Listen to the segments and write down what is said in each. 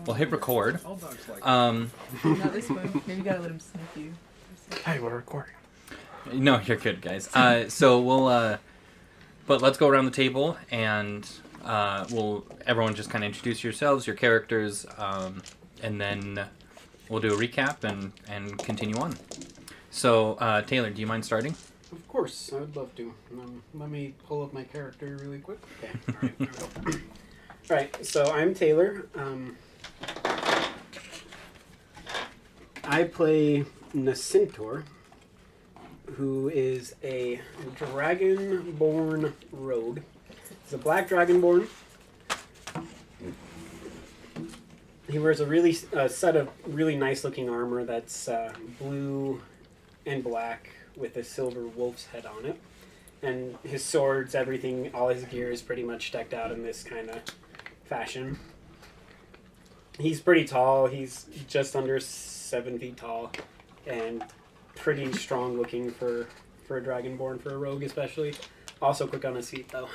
we'll hit record. All dogs like Not this one. Maybe you gotta let him sniff you. Hey, we're recording. No, you're good, guys. So we'll, but let's go around the table and everyone just kind of introduce yourselves, your characters, and then we'll do a recap and continue on. So, Taylor, do you mind starting? Of course, I would love to. Let me pull up my character really quick. Okay, alright, there we go. Alright, so I'm Taylor. I play Nacintor, who is a dragonborn rogue. He's a black dragonborn. He wears a set of really nice looking armor that's blue and black with a silver wolf's head on it. And his swords, everything, all his gear is pretty much decked out in this kind of fashion. He's pretty tall. He's just under 7 feet tall and pretty strong looking for a dragonborn, for a rogue especially. Also quick on his feet though.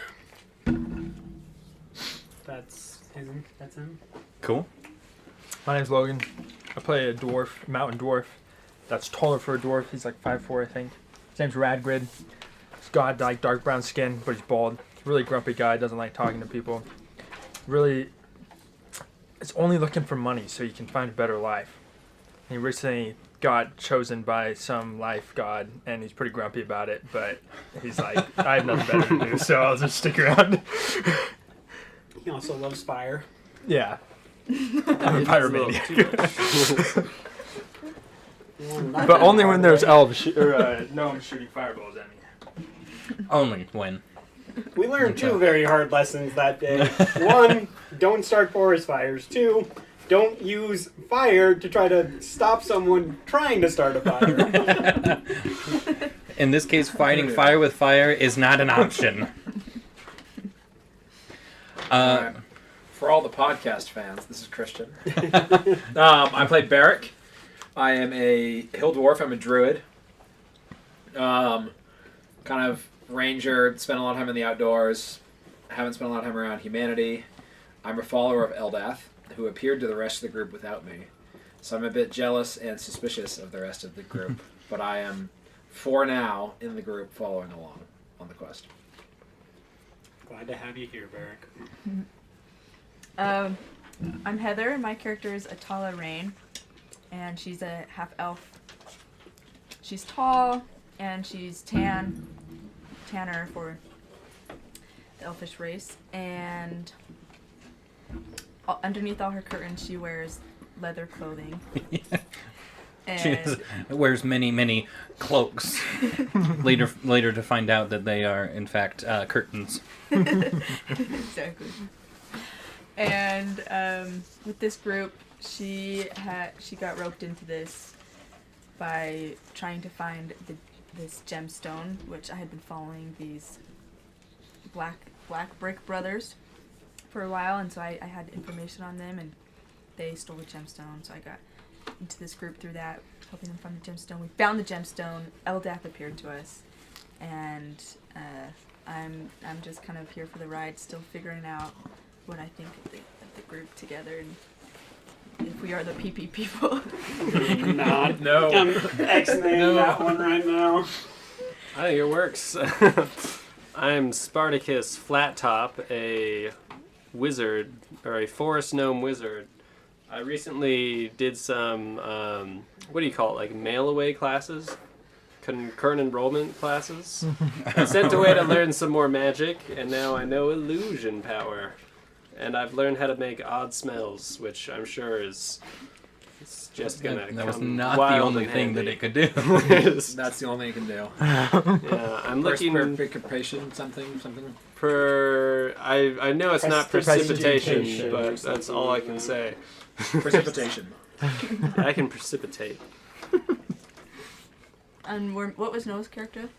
That's him. Cool. My name's Logan. I play a dwarf, mountain dwarf. That's taller for a dwarf. He's like 5'4", I think. His name's Radgrid. He's got like dark brown skin, but he's bald. Really grumpy guy. Doesn't like talking to people. Really, is only looking for money so he can find a better life. He recently got chosen by some life god, and he's pretty grumpy about it. But he's like, I have nothing better to do, so I'll just stick around. He also loves fire. Yeah. I'm a pyromaniac. But only when there's elves gnomes shooting fireballs at me. Only when. We learned 2 very hard lessons that day. 1, don't start forest fires. 2, don't use fire to try to stop someone trying to start a fire. In this case, fighting fire with fire is not an option. For all the podcast fans, this is Christian. I play Barrick. I am a hill dwarf. I'm a druid. Kind of ranger. Spent a lot of time in the outdoors. Haven't spent a lot of time around humanity. I'm a follower of Eldath, who appeared to the rest of the group without me. So I'm a bit jealous and suspicious of the rest of the group. But I am, for now, in the group following along on the quest. Glad to have you here, Barrick. I'm Heather. My character is Atala Rain, and she's a half-elf. She's tall, and she's tanner for the elfish race, and underneath all her curtains she wears leather clothing. She wears many cloaks. later to find out that they are, in fact, curtains. Exactly. And with this group, she got roped into this by trying to find this gemstone, which I had been following these black brick brothers for a while, and so I had information on them, and they stole the gemstone, so I got into this group through that, helping them find the gemstone. We found the gemstone. Eldath appeared to us, and I'm just kind of here for the ride, still figuring out what I think of the group together, and if we are the PP people. No. I'm X-naying that one right now. I think it works. I'm Spartacus Flattop, a wizard, or a forest gnome wizard. I recently did some, what do you call it, like mail-away classes? Concurrent enrollment classes. I sent away to learn some more magic, and now I know illusion power. And I've learned how to make odd smells, which I'm sure is just gonna That was come not wild the only and thing that handy. it could do. That's the only thing you can do. Yeah, I'm looking Precipitation, something. for. I know it's not precipitation, Prestidigitation or but that's all I can say. Precipitation. I can precipitate. And what was Noah's character?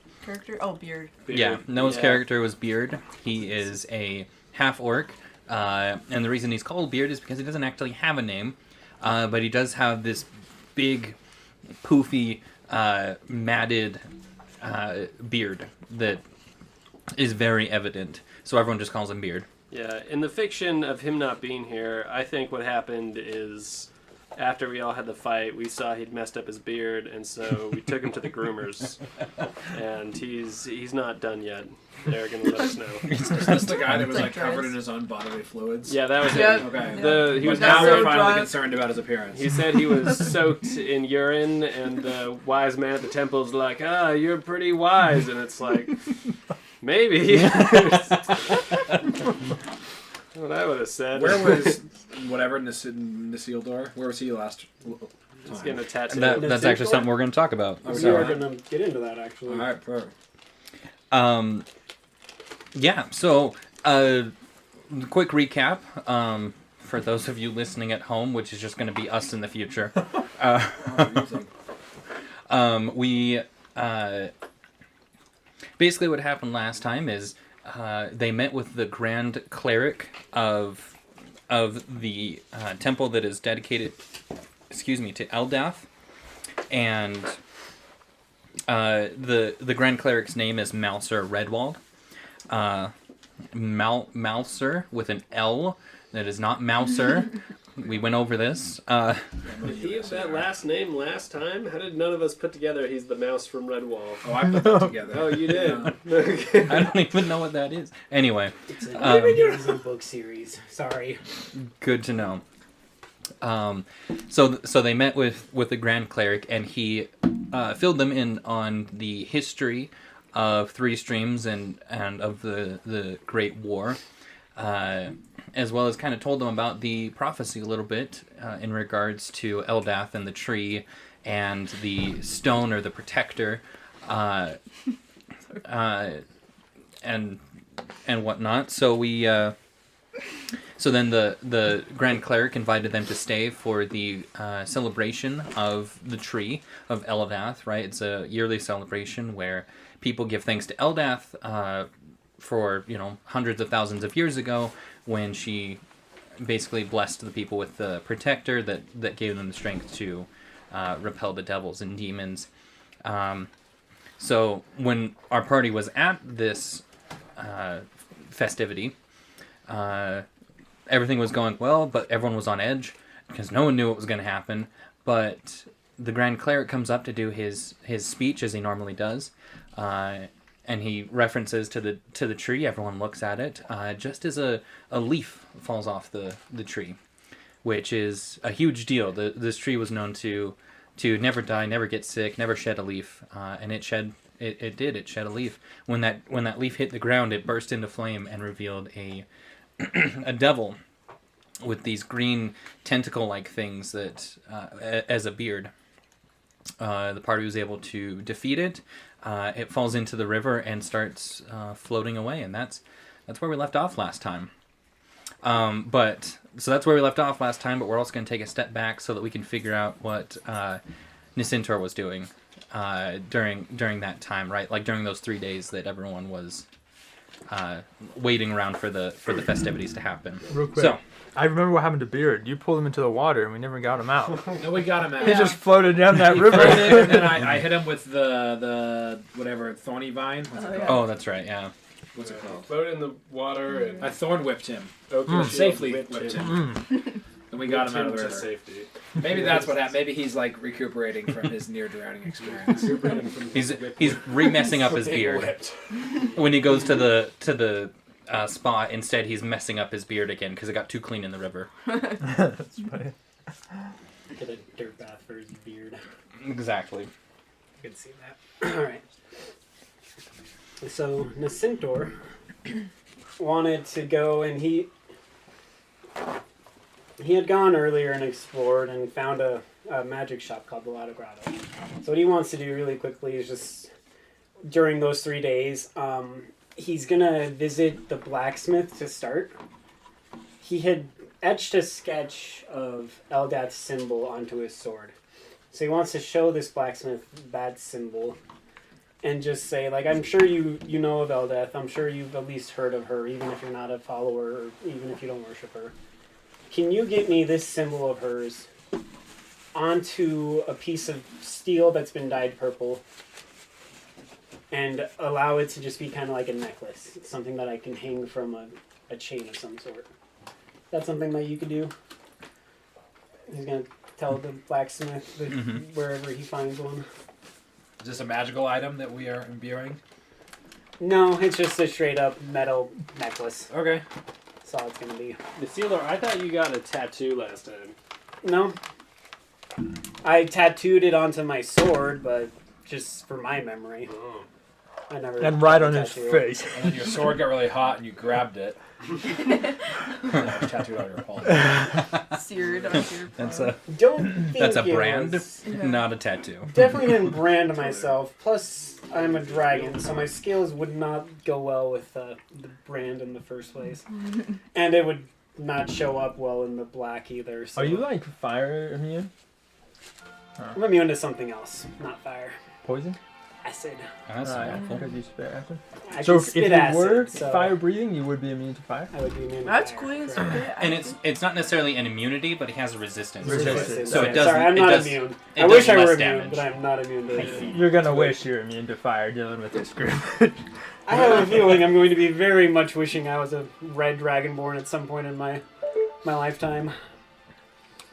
Oh, Beard. Yeah, Noah's character was Beard. He is a half-orc, and the reason he's called Beard is because he doesn't actually have a name, but he does have this big, poofy, matted beard that is very evident. So everyone just calls him Beard. Yeah, in the fiction of him not being here, I think what happened is after we all had the fight, we saw he'd messed up his beard, and so we took him to the groomers. And he's not done yet. They're gonna let us know. Is this the guy that was like Like covered dress. in his own bodily fluids? Yeah, that was Yep. it. Okay. He But was now so we're finally drunk. concerned about his appearance. He said he was soaked in urine, and the wise man at the temple's like, you're pretty wise. And it's like, maybe. That's what I would have said. Where was whatever Nisildor? Where was he last He's time? getting a tattoo. That's actually something we're going to talk about. Oh, We so- are going to get into that, actually. All right, perfect. Yeah, so quick recap for those of you listening at home, which is just going to be us in the future. We basically what happened last time is they met with the Grand Cleric of the temple that is dedicated, to Eldath, and the Grand Cleric's name is Mouser Redwald. Mouser with an L. That is not Mouser. We went over this. Did he have that last name last time? How did none of us put together he's the mouse from Redwall? Oh, I put that together. Oh, you did? Yeah. Okay. I don't even know what that is. Anyway, It's an amazing book series. Sorry. good to know. So they met with the Grand Cleric, and he filled them in on the history of Three Streams and of the Great War, as well as kind of told them about the prophecy a little bit in regards to Eldath and the tree and the stone or the protector, and whatnot. So we. So then the Grand Cleric invited them to stay for the celebration of the tree of Eldath, right? It's a yearly celebration where people give thanks to Eldath for, hundreds of thousands of years ago when she basically blessed the people with the protector that gave them the strength to repel the devils and demons. So when our party was at this festivity, everything was going well, but everyone was on edge because no one knew what was going to happen. But the Grand Cleric comes up to do his speech as he normally does, and he references to the tree. Everyone looks at it just as a leaf falls off the tree, which is a huge deal. This tree was known to never die, never get sick, never shed a leaf, and it shed a leaf. When that leaf hit the ground, it burst into flame and revealed a devil with these green tentacle-like things that as a beard. The party was able to defeat it. It falls into the river and starts floating away, and that's where we left off last time. But that's where we left off last time. But we're also going to take a step back so that we can figure out what Nisintor was doing during that time, right? Like during those 3 days that everyone was waiting around for the festivities to happen. Real quick. So I remember what happened to Beard. You pulled him into the water, and we never got him out. No, we got him out. He just floated down that river. And then I hit him with the whatever thorny vine. What's it called? oh, that's right, yeah. What's it called? Float in the water and I thorn whipped him. Oakland Safely whipped whipped him. him. And we got him out of the to river. safety. Maybe that's what happened. Maybe he's like recuperating from his near drowning experience. He's re-messing up his beard. When he goes to the spot, instead he's messing up his beard again because it got too clean in the river. That's funny. Get a dirt bath for his beard. Exactly. I could see that. Alright. So, Nisintor wanted to go, and he had gone earlier and explored and found a magic shop called the Lado Grotto. So what he wants to do really quickly is just, during those 3 days, he's going to visit the blacksmith to start. He had etched a sketch of Eldath's symbol onto his sword. So he wants to show this blacksmith that symbol and just say, like, I'm sure you know of Eldath. I'm sure you've at least heard of her, even if you're not a follower or even if you don't worship her. Can you get me this symbol of hers onto a piece of steel that's been dyed purple and allow it to just be kind of like a necklace, something that I can hang from a chain of some sort. That's something that you could do. He's gonna tell the blacksmith that wherever he finds one. Is this a magical item that we are imbuing? No, it's just a straight up metal necklace. Okay. That's all it's gonna be. Isildur, I thought you got a tattoo last time. No. I tattooed it onto my sword, but just for my memory. Oh. I never. And right on got a his tattoo. face. And then your sword got really hot and you grabbed it. And it was tattooed on your palm. Seared on your That's palm. a Don't think that's a it brand, was- not a tattoo. Definitely didn't brand myself. Plus, I'm a dragon, so my skills would not go well with the brand in the first place, and it would not show up well in the black either. So Are you like fire immune? I'm immune to something else, not fire. Poison? Acid. That's helpful. Because you spit acid. I So can if spit you acid, were so fire breathing, you would be immune to fire? I would be immune to That's fire, cool. It's correct. okay. And it's not necessarily an immunity, but he has a resistance. to it. Resistance. So Okay, it does. Sorry, I'm it not does, immune. it I does wish I were less immune, damage. but I'm not immune to it. You're gonna wish you're immune to fire dealing with this group. I have a feeling I'm going to be very much wishing I was a red dragonborn at some point in my lifetime.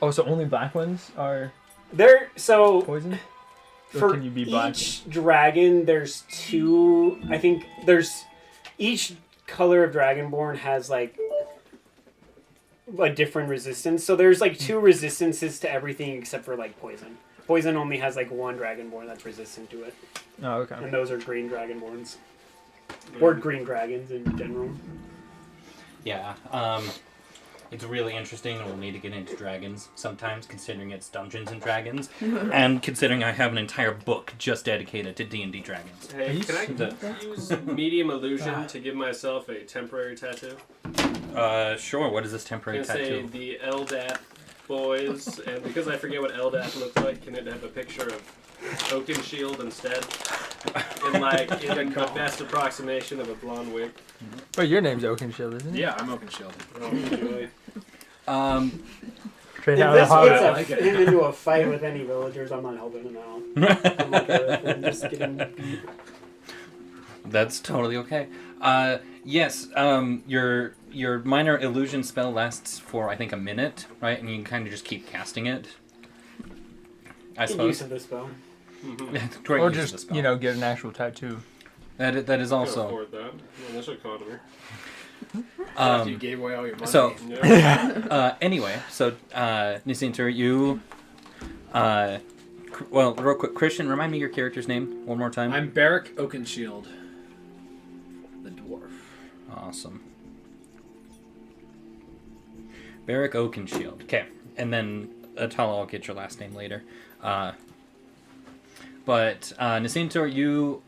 Oh, so only black ones are There, so poison? Or for can you be black? each dragon, there's two. I think there's each color of dragonborn has like a different resistance. So there's like two resistances to everything except for like poison. Poison only has like one dragonborn that's resistant to it, Oh, okay. and those are green dragonborns or green dragons in general. Yeah. It's really interesting, and we'll need to get into dragons sometimes, considering it's Dungeons and Dragons, and considering I have an entire book just dedicated to D&D dragons. Hey, can I The- use medium illusion to give myself a temporary tattoo? Sure. What is this I'm temporary gonna say tattoo? the Eldath boys, and because I forget what Eldath looks like, can it have a picture of Oakenshield instead? In the best approximation of a blonde wig. Wait, your name's Oakenshield, isn't it? Yeah, I'm Oakenshield. Oh, enjoy. Straight If out of the this Hobbit. I like gets it. him into a fight with any villagers, I'm not helping him out. I'm okay with him just getting beat. That's totally okay. Yes. Your minor illusion spell lasts for I think a minute, right? And you can kind of just keep casting it. I Good use suppose. of this spell. Great Or use of the just, spell. get an actual tattoo. That is Can't also. afford that in this economy. After you gave away all your money. So Yeah. anyway, so Nisinter, you. Well, real quick, Christian, remind me your character's name one more time. I'm Barrick Oakenshield, the dwarf. Awesome. Barrick Oakenshield. Okay, and then Atala, I'll get your last name later. But Nisintor, you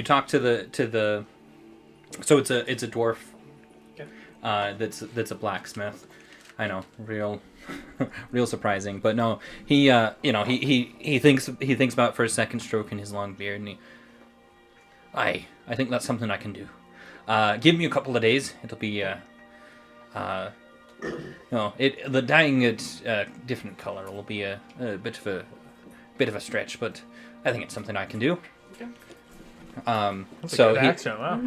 talk to the. So it's a dwarf. Okay. That's a blacksmith. I know, real surprising, but no, he thinks about it for a second, stroking his long beard, and I think that's something I can do. Give me a couple of days. It'll be the dyeing it different color will be a bit of a stretch, but I think it's something I can do. Okay. That's a So good he accent, wow.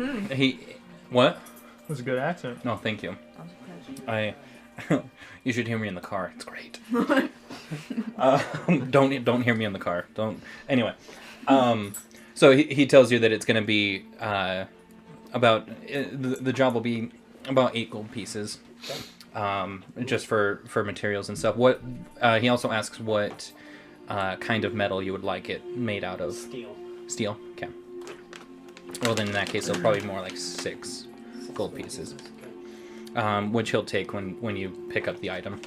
what? That's a good accent. No, thank you. You should hear me in the car. It's great. Don't hear me in the car. Don't. Anyway, so he tells you that it's going to be about the job will be about 8 gold pieces, just for materials and stuff. What he also asks what kind of metal you would like it made out of. Steel. Steel. Okay. Well, then in that case, it'll probably be more like 6 gold pieces. Which he'll take when you pick up the item.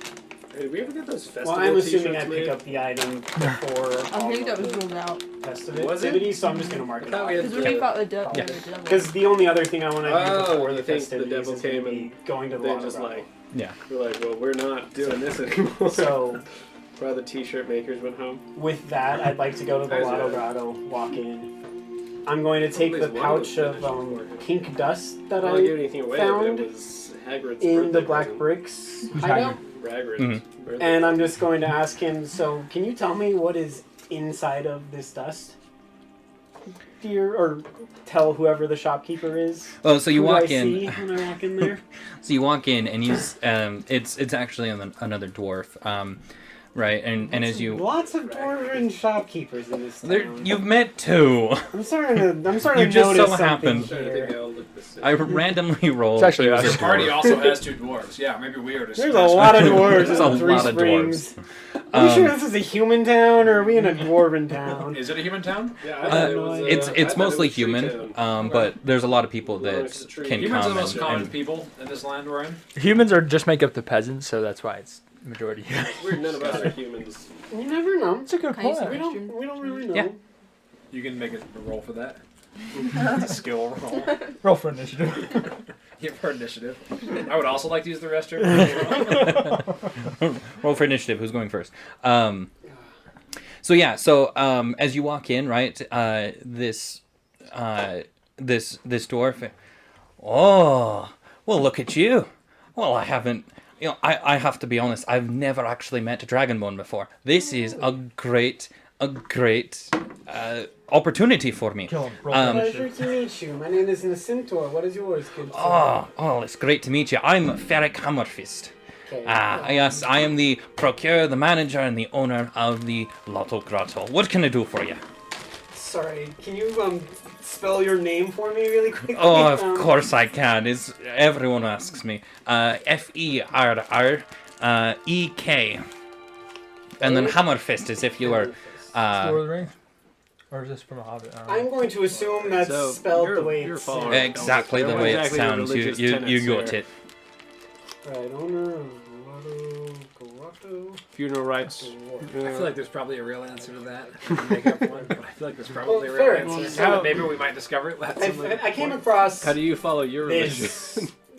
Hey, did we ever get those festival Well, I'm assuming t-shirts I made? pick up the item before I think that was ruled out. festivities, so I'm just gonna mark it thought we had- off. Because when we fought the devil. Yeah. Because the only other thing I want to do Oh, before you the think the festivities devil is gonna came be and going to the They water just grotto. like, Yeah. we're like, well, we're not doing this anymore. So While the t-shirt makers went home. with that, I'd like to go to the How's Lotto that? Grotto, walk in. I'm going to take the Always one was pouch of finished before. pink dust that I don't give I anything away, found but it was Hagrid's in birthday the Black present. Bricks Who's hideout. Hagrid's Mhm. birthday. And I'm just going to ask him, so can you tell me what is inside of this dust? dear, or tell whoever the shopkeeper is? Oh, so you Who do walk I in. see when I walk in there? So you walk in, and he's it's actually another dwarf, right? And as you Lots of dwarven shopkeepers in this town. you've met two. I'm starting to You notice just so something happened. here. I randomly rolled. It's actually he was us. a This party dwarf. also has 2 dwarves. Yeah, maybe we are just. There's a lot of dwarves There's a in Three lot of Springs. Are we sure this is a human town, or are we in a dwarven town? Is it a human town? Yeah, It's mostly human, but there's a lot of people that can Humans are the come most common and people in this land we're in. Humans are just make up the peasants, so that's why it's majority human. Weird, none of us are humans. You never know. That's a good Can I use point. the We don't really know. Yeah. You can make a roll for that. It's a skill roll. Roll for initiative. Yeah, for initiative. I would also like to use the restroom. roll for initiative. Who's going first? So yeah, as you walk in, right, this dwarf. Oh, well, look at you. Well, I haven't. I have to be honest. I've never actually met a dragonborn before. This is a great opportunity for me. Kill him. Roll Um, for Pleasure initiative. to meet you. My name is Nacintor. What is yours, good sir? Oh, it's great to meet you. I'm Ferric Hammerfist. Okay. Yes, I am the procure, the manager, and the owner of the Lotto Grotto. What can I do for you? Sorry, can you spell your name for me really quickly? Oh, of course I can. Everyone asks me. Ferrek. And then Hammerfist is if you are. Lord of the Rings? Or is this from a Hobbit? I don't know. I'm going to assume that's So, spelled you're- the way you're it's following said. Exactly the What way it exactly your sounds. religious You tenets got there? it. Right, owner of Lotto Grotto. Funeral rites. I feel like there's probably a real answer to that. Make up one, but I feel like there's probably a Well, fair. real answer. So- So maybe we might discover it. I came across How do you follow your religion?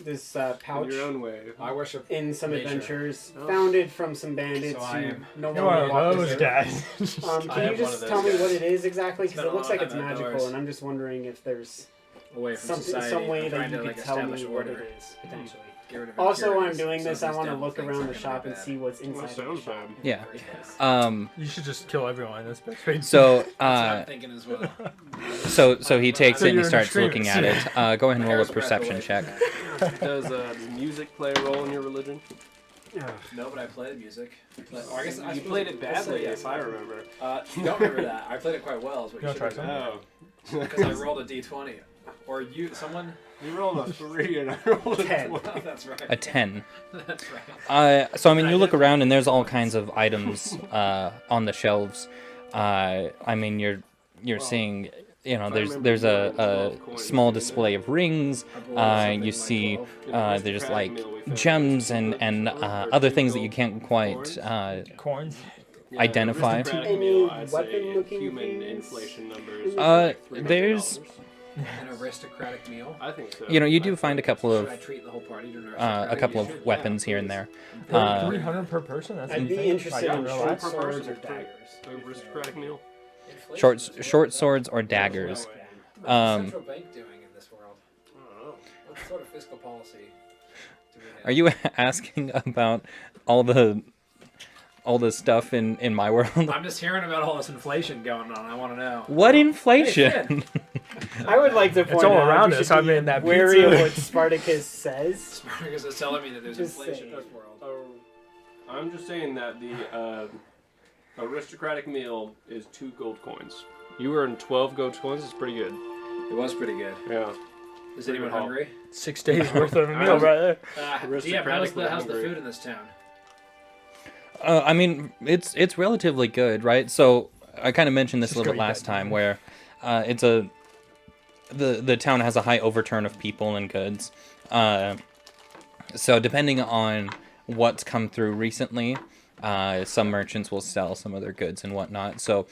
this In pouch your own way. I worship. in some Nature. adventures, Oh. found it from some bandits So I who am- no You're longer one walk of this those earth. guys. I Can am you one just of those tell me guys. what it is exactly? It's Because been it a looks long like it's time magical, outdoors. and I'm just wondering if there's Away from some society. way I'm that trying you to, could like, tell me establish what order. it is, potentially. Get rid of Also, while I'm impurities. doing this, So I these want to damn look things around are the gonna shop be and bad. see what's Well, inside the sounds shop. bad. Yeah. Yes. You should just kill everyone. That's best way. So, That's what I'm thinking as well. so he takes So it and he you're an starts looking at it. extremist. Go ahead and roll a Hair's breadth perception away check. from that. Does music play a role in your religion? No, but I played music. Or I guess I You suppose played it let's say badly, yes. if I remember. You don't remember that. I played it quite well. Is what You you wanna should try remember. Oh. Because I rolled a d20. Or you, someone? You rolled a 3 and I rolled a 10. 12. Oh, that's right. A 10. That's right. So I mean, you look around and there's all kinds of items on the shelves. I mean, you're seeing, there's a small display of rings. You see there's like gems and other things that you can't quite Coins. identify. Any weapon-looking human things? inflation numbers. There's An aristocratic meal. I think so. you do find a couple Should of I treat the whole party to an a aristocratic couple meal? of weapons here and there. 300 per person. That's I'd be insane. interested Like, in real short life. swords or person. daggers. Aristocratic meal. Inflation is Short swords or daggers. What's the central bank doing in this world? I don't know. What sort of fiscal policy do we have? Are you asking about all the stuff in my world? I'm just hearing about all this inflation going on. I want to know. What Hey, inflation? Finn. I would like to point all out around we us. should I be mean, that wary pizza. of what Spartacus says. Spartacus is telling me that there's Just inflation in saying. this world. I'm just saying that the aristocratic meal is 2 gold coins. You earn 12 gold coins. It's pretty good. It was pretty good. Yeah. Is anyone good haul. hungry? 6 days worth of a meal right there. DM, how's the hungry. food in this town? I mean, it's relatively good, right? So I kind of mentioned this a Just little go bit eat last that. time, where the town has a high overturn of people and goods. So depending on what's come through recently, some merchants will sell some of their goods and whatnot. So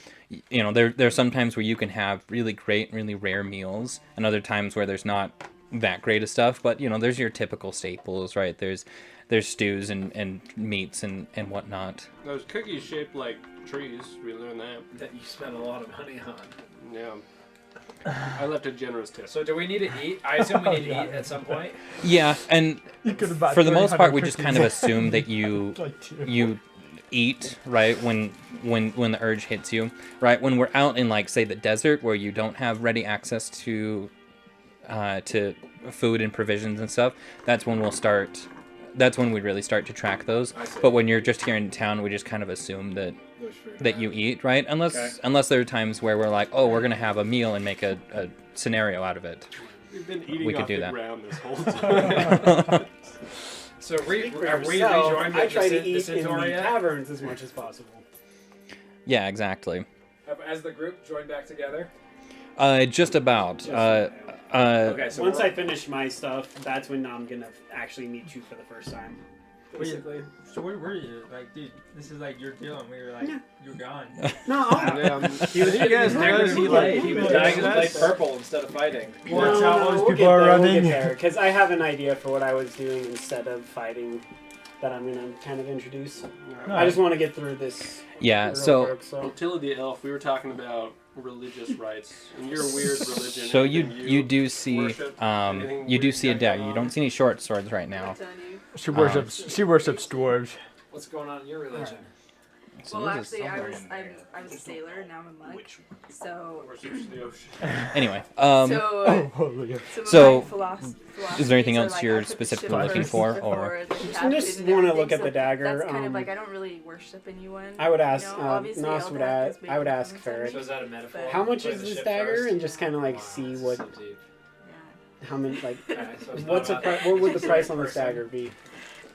there's some times where you can have really great, really rare meals, and other times where there's not that great of stuff. But there's your typical staples, right? There's stews and meats and whatnot. Those cookies shaped like trees. We learned that. That you spent a lot of money on. Yeah. I left a generous tip. So do we need to eat? I assume we need to eat at some point. Yeah, and You could have bought for the most part, 300 we just kind of cookies. assume that you Like two. you eat right when the urge hits you, right? When we're out in like say the desert where you don't have ready access to food and provisions and stuff, that's when we really start to track those. I see. But when you're just here in town, we just kind of assume that you eat, right? Unless there are times where we're like, oh, we're gonna have a meal and make a scenario out of it. We've been eating We could off do the that. ground this whole time. So have we yourself, rejoined I try to the eat in the Centaur yet? taverns as much as possible. Yeah, exactly. Has the group joined back together? Just about. Okay, so Once we're- I finish my stuff, that's when I'm gonna actually meet you for the first time. Basically. So where were you? Like, dude, this is like your deal, and we were like, you're gone. No, He was getting his dagger He light. He was dyeing his That's- blade purple instead of fighting. Watch out, those we'll people get are there, we'll running. get there. Because I have an idea for what I was doing instead of fighting that I'm gonna kind of introduce. I just want to get through this. Yeah, real so quick, so. Attila the Elf, we were talking about religious rites and your weird religion. so you anything do see worship? Anything you do weird see a got dagger. going You on? don't see any short swords right now. She worships dwarves. What's going on in your religion? So Well, this is actually, I somewhere was in there. I was a sailor. Now I'm a monk. So Worships the ocean. Anyway, so Holy. some of so, my philosophies is there anything are, else like, you're I put the specifically ship looking first for, before or- the I captain just and wanna everything, look at so the dagger, That's kind of um, like I don't really worship anyone. I would ask, you know? Obviously, Nos Eldath would is I would big ask influence on So me. is that a metaphor? How much Play is the this ship dagger? first? And just kind of like see what, So deep. Yeah. how many, like, Okay, so it's what's not the about- what would the it's price not on this person. dagger be?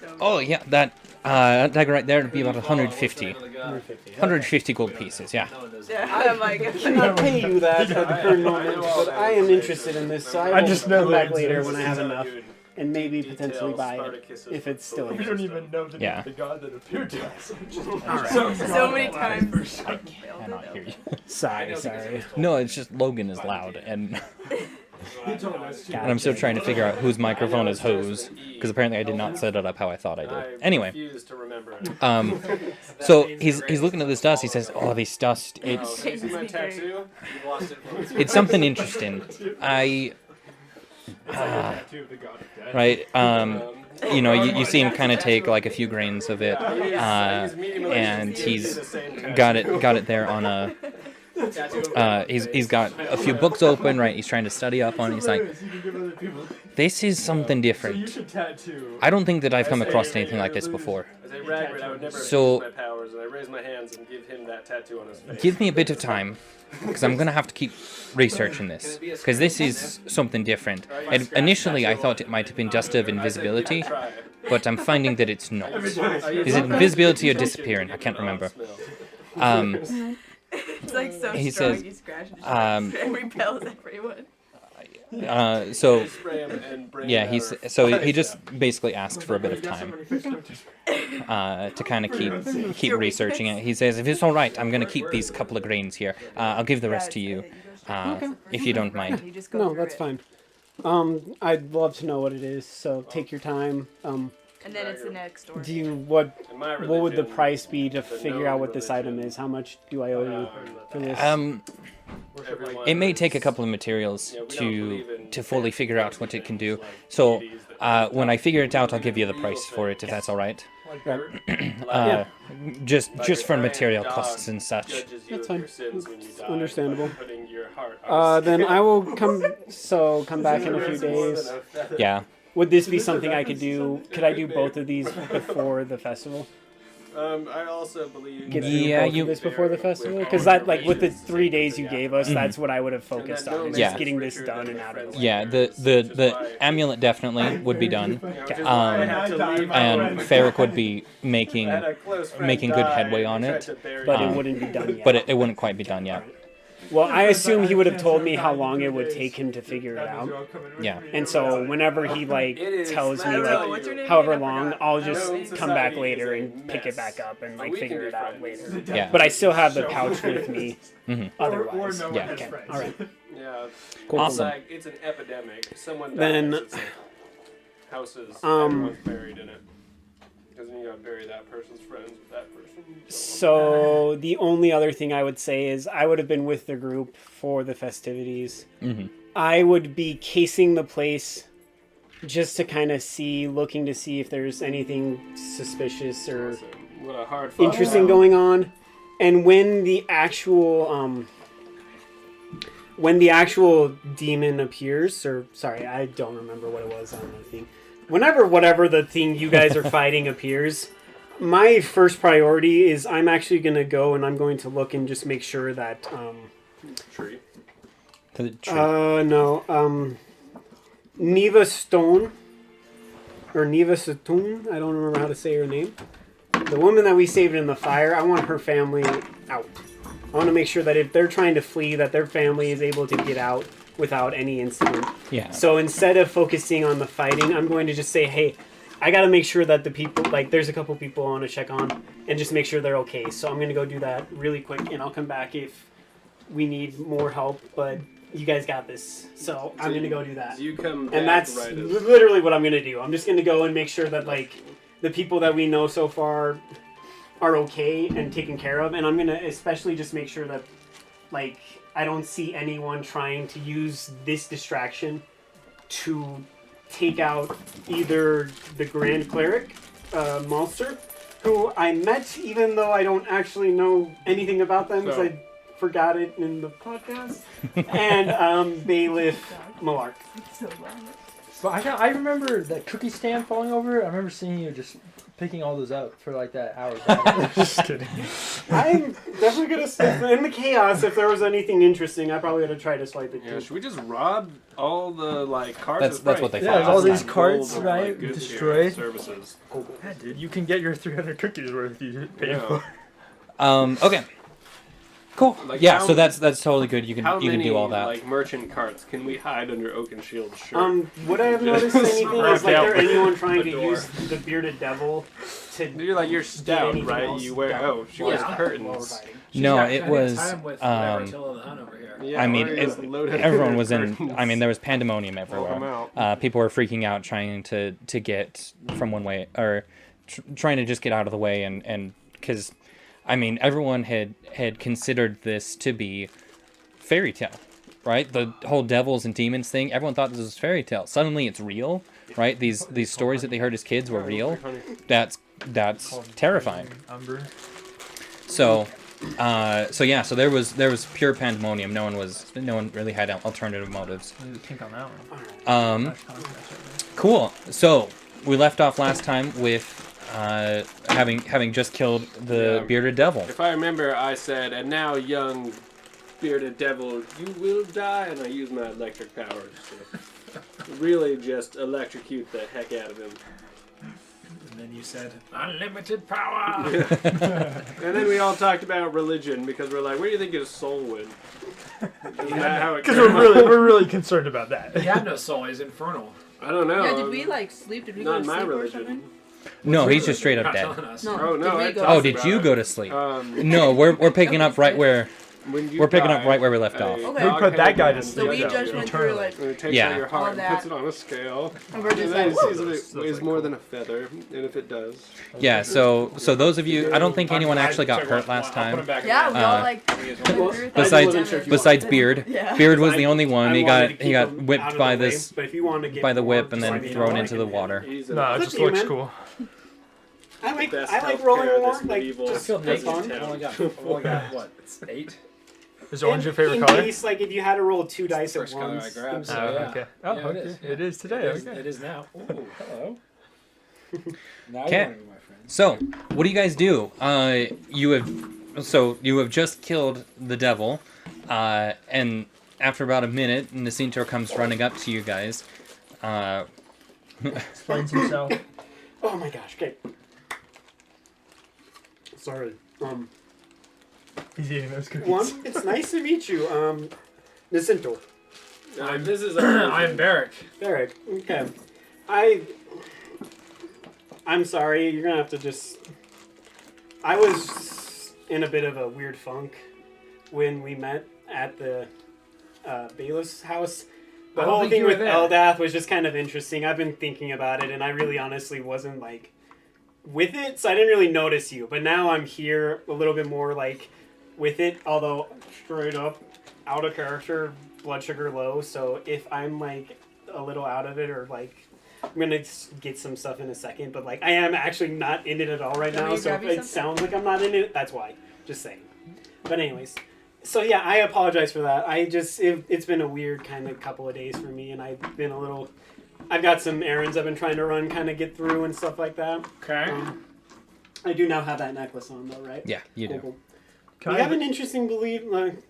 So, Oh yeah, that dagger right there would be about Who's wall? What's 150. the name of the god? 150. 150 gold pieces. Yeah. No one knows yeah, that. I'm like, I cannot pay you that at the current I moment, know all but that I am information. interested in this, so I I will just know come that back it later exists. when I have Tell enough, you and maybe details potentially buy it Spartacus's if it's still belief We don't system. even know the, Yeah. the god that appeared to us. so many times. I Cannot hear you. Sorry. No, it's just Logan is loud, and He told us to. and I'm still trying to figure out whose microphone is whose, because apparently I did not set it up how I thought I I did. Anyway, refuse to remember it. so he's looking at this dust. He says, "Oh, this dust. Oh, It's so you see my tattoo? You've lost influence. it's something interesting. I right. You know, you see him kind of take like a few grains of it, and he's got it there on a. He's got a few books open, right? He's trying to study up on it. He's like, this is something You different. should tattoo. I don't think that I've come across anything like this before. As a Ragrid, I would never So- abuse my powers, and I raise my hands and give him that tattoo on his face. Give me a bit of time, because I'm gonna have to keep researching this, because this is something different. And initially, I thought it might have been just of invisibility, Try. but I'm finding that it's not. Is Is it invisibility or disappearing? I can't remember. It's like so He strong. says, you scratch and um, repels everyone. So Spray him and bring yeah, our he just flies basically asked for a bit of time to kind of keep researching it. He says, if it's all right, I'm gonna keep these couple of grains here. I'll give the rest to you, if you don't mind. You just go No, through that's it. fine. I'd love to know what it is, so take your time. And then it's the next door. Do you what In my what would the religion, price be to the figure out known what this religion, item is? How much do I owe you for this? everyone It may is- take a couple of materials Yeah, we don't to believe in to fully figure out what it can do. like So deities that when I figure it out, I'll give you the price for it, if that's all right. Like, Just like just a for giant material dog costs and such. judges you That's of fine. your sins when you die Understandable. by putting your heart on a Then scale. I will come back in a few It's more days. than a feather. Yeah. Would this be something I could do? Could I do both of these before the festival? I also believe. Get through Yeah, both you- of this before the festival? Because that, like, with the 3 days you gave us, Mhm. that's what I would have focused on. Is Yeah. just getting this done and out of the way. Yeah, the amulet definitely would be done, and Ferric would be making good headway on it, But it Um, wouldn't be done yet. but it wouldn't quite be done yet. Well, I assume he would have told me how long it would take him to figure it out. Yeah. And so whenever he like tells me Oh, what's your like name however again? I long, forgot. I'll just Known come back society later is a and pick it mess. back up and But like we can figure be it out friends. later. Yeah. But I still have the pouch with me. Mhm. Otherwise, Yeah. Okay. All right. Yeah. Cool. It's Awesome. like it's an epidemic. Someone dies, Then, it's like houses, um, everyone's buried in it. Because then you gotta bury that person's friends with that person. So the only other thing I would say is I would have been with the group for the festivities. hmm I would be casing the place just to kind of looking to see if there's anything suspicious or What a hard fought interesting battle. going on, and when the actual demon appears, or sorry, I don't remember what it was on the thing. Whatever the thing you guys are fighting appears, my first priority is I'm actually gonna go and I'm going to look and just make sure that Tree. The tree. Neva Stone or Neva Satun, I don't remember how to say her name. The woman that we saved in the fire, I want her family out. I want to make sure that if they're trying to flee, that their family is able to get out without any incident. Yeah. So instead of focusing on the fighting, I'm going to just say, hey, I got to make sure that the people, like, there's a couple people I want to check on and just make sure they're okay. So I'm going to go do that really quick, and I'll come back if we need more help, but you guys got this. So I'm going to go do that. You come And back that's right as literally what I'm going to do. I'm just going to go and make sure that, like, the people that we know so far are okay and taken care of. And I'm going to especially just make sure that, like, I don't see anyone trying to use this distraction to take out either the Grand Cleric, Malster, who I met even though I don't actually know anything about them because So- I forgot it in the podcast, and Bailiff Malark. So long. But I remember that cookie stand falling over. I remember seeing you just picking all those up for like that hour. Just kidding. I'm definitely gonna swipe in the chaos. If there was anything interesting, I probably would have tried to swipe it. Yeah, too. should we just rob all the like carts? That's what they Yeah, thought all last these time. carts, Gold, right? like, goods Destroyed. here, services. Yeah, dude, you can get your 300 cookies worth you paid Yeah. for. Okay. Cool. Like, Yeah. how- So that's totally good. You can How many do all that. like merchant carts can we hide under Oakenshield's shirt? Would I have noticed anything? Is like there anyone trying to use the bearded devil to? You're like you're stout, anything right? else You wear done? she wears Yeah. While we're curtains. fighting. No, got- it I think was, time with um, Attila the Hun over here. Yeah, I mean, or just loaded everyone was in. curtains. I mean, there was pandemonium Pull them everywhere. out. People were freaking out, trying to get from one way, or trying to just get out of the way, and because, I mean, everyone had considered this to be fairy tale, right? The whole devils and demons thing. Everyone thought this was fairy tale. Suddenly, it's real, right? These stories that they heard as kids were real. That's terrifying. Umber. So there was pure pandemonium. No one really had alternative motives. Pink on that one. Um, cool. So we left off last time with having just killed the Yeah. bearded devil. If I remember, I said, "And now, young bearded devil, you will die," and I used my electric powers to really just electrocute the heck out of him. And then you said, unlimited power! And then we all talked about religion because we're like, "Where do you think his soul went?" Isn't that how it Because goes? we're really concerned about that. he had no soul, he's infernal. I don't know. Yeah, did we like sleep? Did we go Not to in my sleep or religion. something? No, he's just straight You're up not dead. telling us. No. Oh no! Did we I go- talked Oh, did about you it. go to sleep? No, we're picking up right where when you we're picking up die, right where we left a off. Okay. We put that guy to dog-headed sleep. So we man just went through like, and it takes Yeah. out your heart All and that. puts it on a scale. and we're And just then like, it sees woo. if it weighs more than a feather, and if it does. Yeah. So those of you, I don't think anyone actually got hurt last time. Yeah, we all like. Well, went through I Besides- wasn't sure if you Besides wanted- Beard, Yeah. Beard was the only one. I He wanted to got keep him out whipped of by the way, this but if you want to get by the more, whip and just then let me thrown know. into the water. He's No, it Look just at you, looks man. cool. I like Best rolling healthcare along. this Like medieval- just feel for naked. fun. I've only got what? 8? Is orange your In- favorite in color? case, like, if you had to roll 2 dice at First color I once. grabbed, then- so Oh, yeah. okay. Oh, Yeah, okay. it is. It is today. Okay. It is now. Ooh, hello. Now Okay. you're one of my friends. So, what do you guys do? You have just killed the devil, and after about a minute, Nacintor comes running up to you guys. Explains himself. Oh my gosh. Okay. Sorry. He's eating those cookies. One, it's nice to meet you. Nacinto. This is I'm Barrick. Derek. Okay. I'm sorry. You're gonna have to just. I was in a bit of a weird funk when we met at the Bailiff's house. The I don't whole think thing you were with there. Eldath was just kind of interesting. I've been thinking about it, and I really honestly wasn't like with it, so I didn't really notice you. But now I'm here a little bit more like with it, although straight up out of character, blood sugar low. So if I'm like a little out of it or like I'm gonna get some stuff in a second, but like I am actually not in it at all right Want me now. to So if grab you it something? sounds like I'm not in it, that's why. Just saying. But anyways, so yeah, I apologize for that. It's been a weird kind of couple of days for me, and I've got some errands I've been trying to run, kind of get through and stuff like that. Okay. I do now have that necklace on though, right? Yeah, you Cool, do. cool. Can You I have an interesting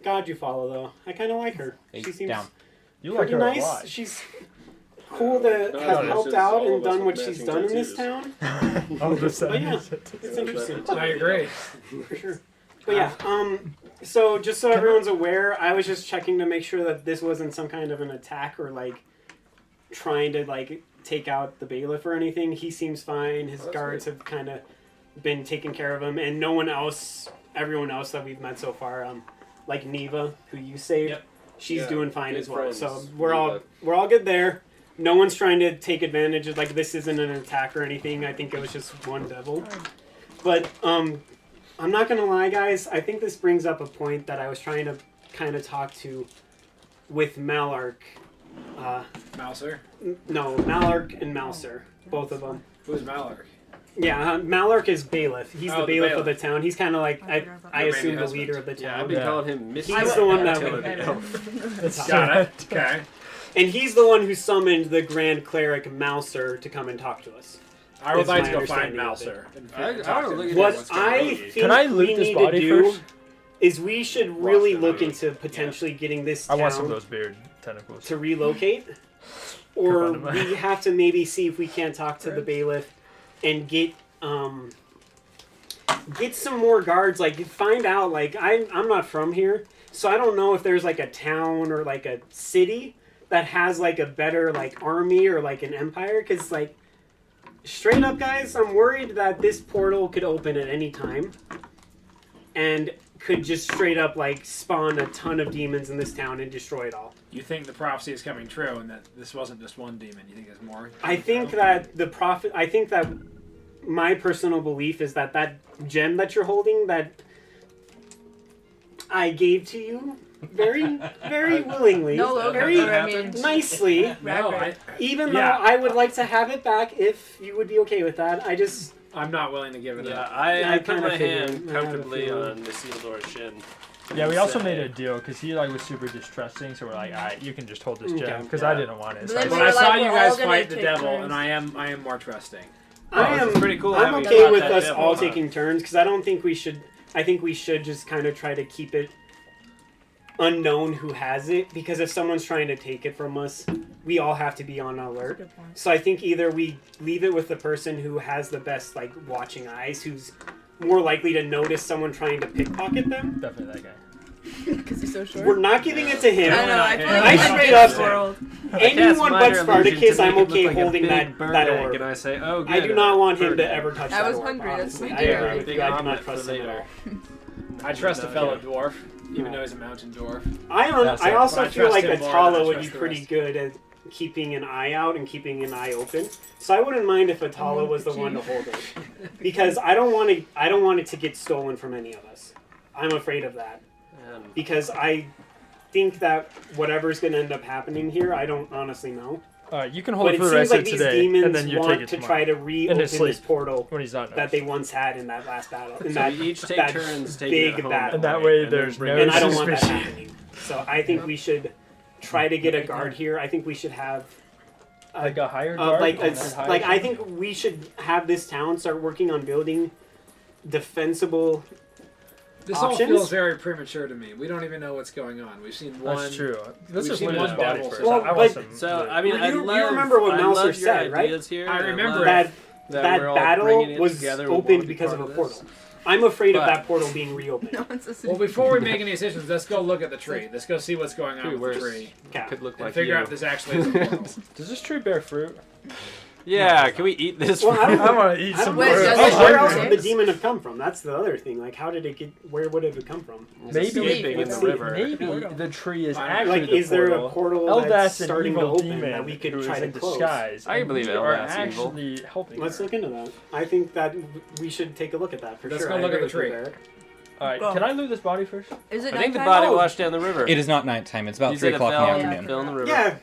God you follow though. I kind of like her. Hey, She seems down. You like pretty her nice. a lot. She's cool to No, have no, helped it's out all and of us done with what she's matching done in this tattoos. town. All of a sudden, yeah. he's- It's interesting. I agree. For sure. But yeah, so just so everyone's aware, I was just checking to make sure that this wasn't some kind of an attack or like trying to like take out the bailiff or anything. He seems fine. His Oh, that's guards have kind of been taking care of him, and no one else, everyone else that we've met so far, like Neva, who you saved, Yep. she's Yeah, doing fine good as well. So friends, we're all good there. No one's trying to take advantage of like this isn't an attack or anything. I think it was just one devil. But I'm not gonna lie, guys. I think this brings up a point that I was trying to kind of talk to with Malark. Mouser. No, Malark and Mouser, both of them. Who's Malark? Yeah, Malark is bailiff. He's Oh, the the bailiff of the bailiff. town. He's kind of like I Your baby assume the husband. leader of the Yeah, town. I've been Yeah. calling him Mr. He's the one that Attila we- the Elf. That's Got it. Okay. And he's the one who summoned the Grand Cleric Mouser to come and talk to us. I would That's like my to go find understanding of Mouser. And I talk don't to look him. at What what's going I on. think Can I loot we this need body to do first? is we should really the look body. into potentially getting this I want some of town those beard tentacles. to relocate, or Come on. we have to maybe see if we can't talk to the bailiff and get some more guards. Like find out. Like I'm not from here, so I don't know if there's like a town or like a city that has like a better like army or like an empire. Because like straight up, guys, I'm worried that this portal could open at any time, and could just straight up like spawn a ton of demons in this town and destroy it all. You think the prophecy is coming true, and that this wasn't just one demon? You think there's more? I think that the prophet. I think that my personal belief is that that gem that you're holding, that I gave to you, very, very willingly, No, Logan, very I mean, nicely. No, Even Yeah. though I would like to have it back, if you would be okay with that. I'm not willing to give it Yeah, up. I I put kinda my figured. hand I had a comfortably feeling. on Isildur's shin. Yeah, we also Say- made a deal because he like was super distrusting, so we're like, alright, you can just hold this Okay. gem because Yeah. I didn't want it. So But I then But we I were saw like, you we're guys all gonna fight the take devil, turns. and I am more trusting. I this is am pretty cool I'm having you okay fought with that us devil, all huh? taking turns because I don't think we should. I think we should just kind of try to keep it unknown who has it, because if someone's trying to take it from us, we all have to be on alert. Good point. So I think either we leave it with the person who has the best like watching eyes, who's more likely to notice someone trying to pickpocket them. definitely that guy. Because he's so short. We're not giving it to him. I know. I feel like I he's straight in up- this world. Anyone but Spartacus, I'm okay holding that orb. And I say, oh, good. I do not want him bird to egg. ever touch I that was orb, hungry, that's honestly. my I deal. agree with Big you. I do omelet not trust for him at later. all. I trust a No, fellow yeah. dwarf, even Yeah. though he's a mountain dwarf. That's I it. also But I feel trust like him more than I Atala would be trust the pretty rest. good at keeping an eye out and keeping an eye open. So I wouldn't mind if Atala was the one to hold it, because I don't want it to get stolen from any of us. I'm afraid of that, because I think that whatever's going to end up happening here, I don't honestly know. Alright, you can hold But it it for the seems rest like of these today, and demons then you take want it to tomorrow try to reopen his this sleep. portal when he's not. that they once had in that last battle. In So that, we each take that turns taking big it home. battle. And that way and then there's bring no it And I don't back. want that suspicion. happening. So I think we should try to get a guard here. I think we should have Like a higher guard. I think we should have this town start working on building defensible. This all Options? feels very premature to me. We don't even know what's going on. We've seen one. That's true. Let's we've just seen loot one his body devil first. so Well, I want but- some. So I mean, You- I you love, remember what I Mouser love your said, right? ideas here. I and remember love That that we're all battle bringing it was together and wanna opened be because part of a this. portal. I'm afraid of But- that portal being reopened. No one's listening. Well, before we make any decisions, let's go look at the tree. Let's go see what's going on Tree with the works. tree Okay. Could look and like figure you. out if this actually is a portal. Does this tree bear fruit? Yeah, can we eat this? Well, I fruit? don't- I want to eat I some don't Wait, know. does fruit. it I'm Where work? else hungry. would the demon have come from? That's the other thing. Like, how did it get? Where would it have come from? It's Maybe escaping in the river. Maybe the tree is actually Like, the is there a portal. portal that's Eldas, an starting to evil open demon that we could who try is to in close? disguise. I can believe and we are Eldas evil. actually helping. Let's her. look into that. I think that we should take a look at that for Let's sure. go I look at agree the with you, tree. Barrett. All right, Go. can I loot this body first? Is it I think the nighttime? body Oh. washed down the river. It is not nighttime. It's about You 3 said it o'clock in the fell, afternoon. fell in the river. Yeah,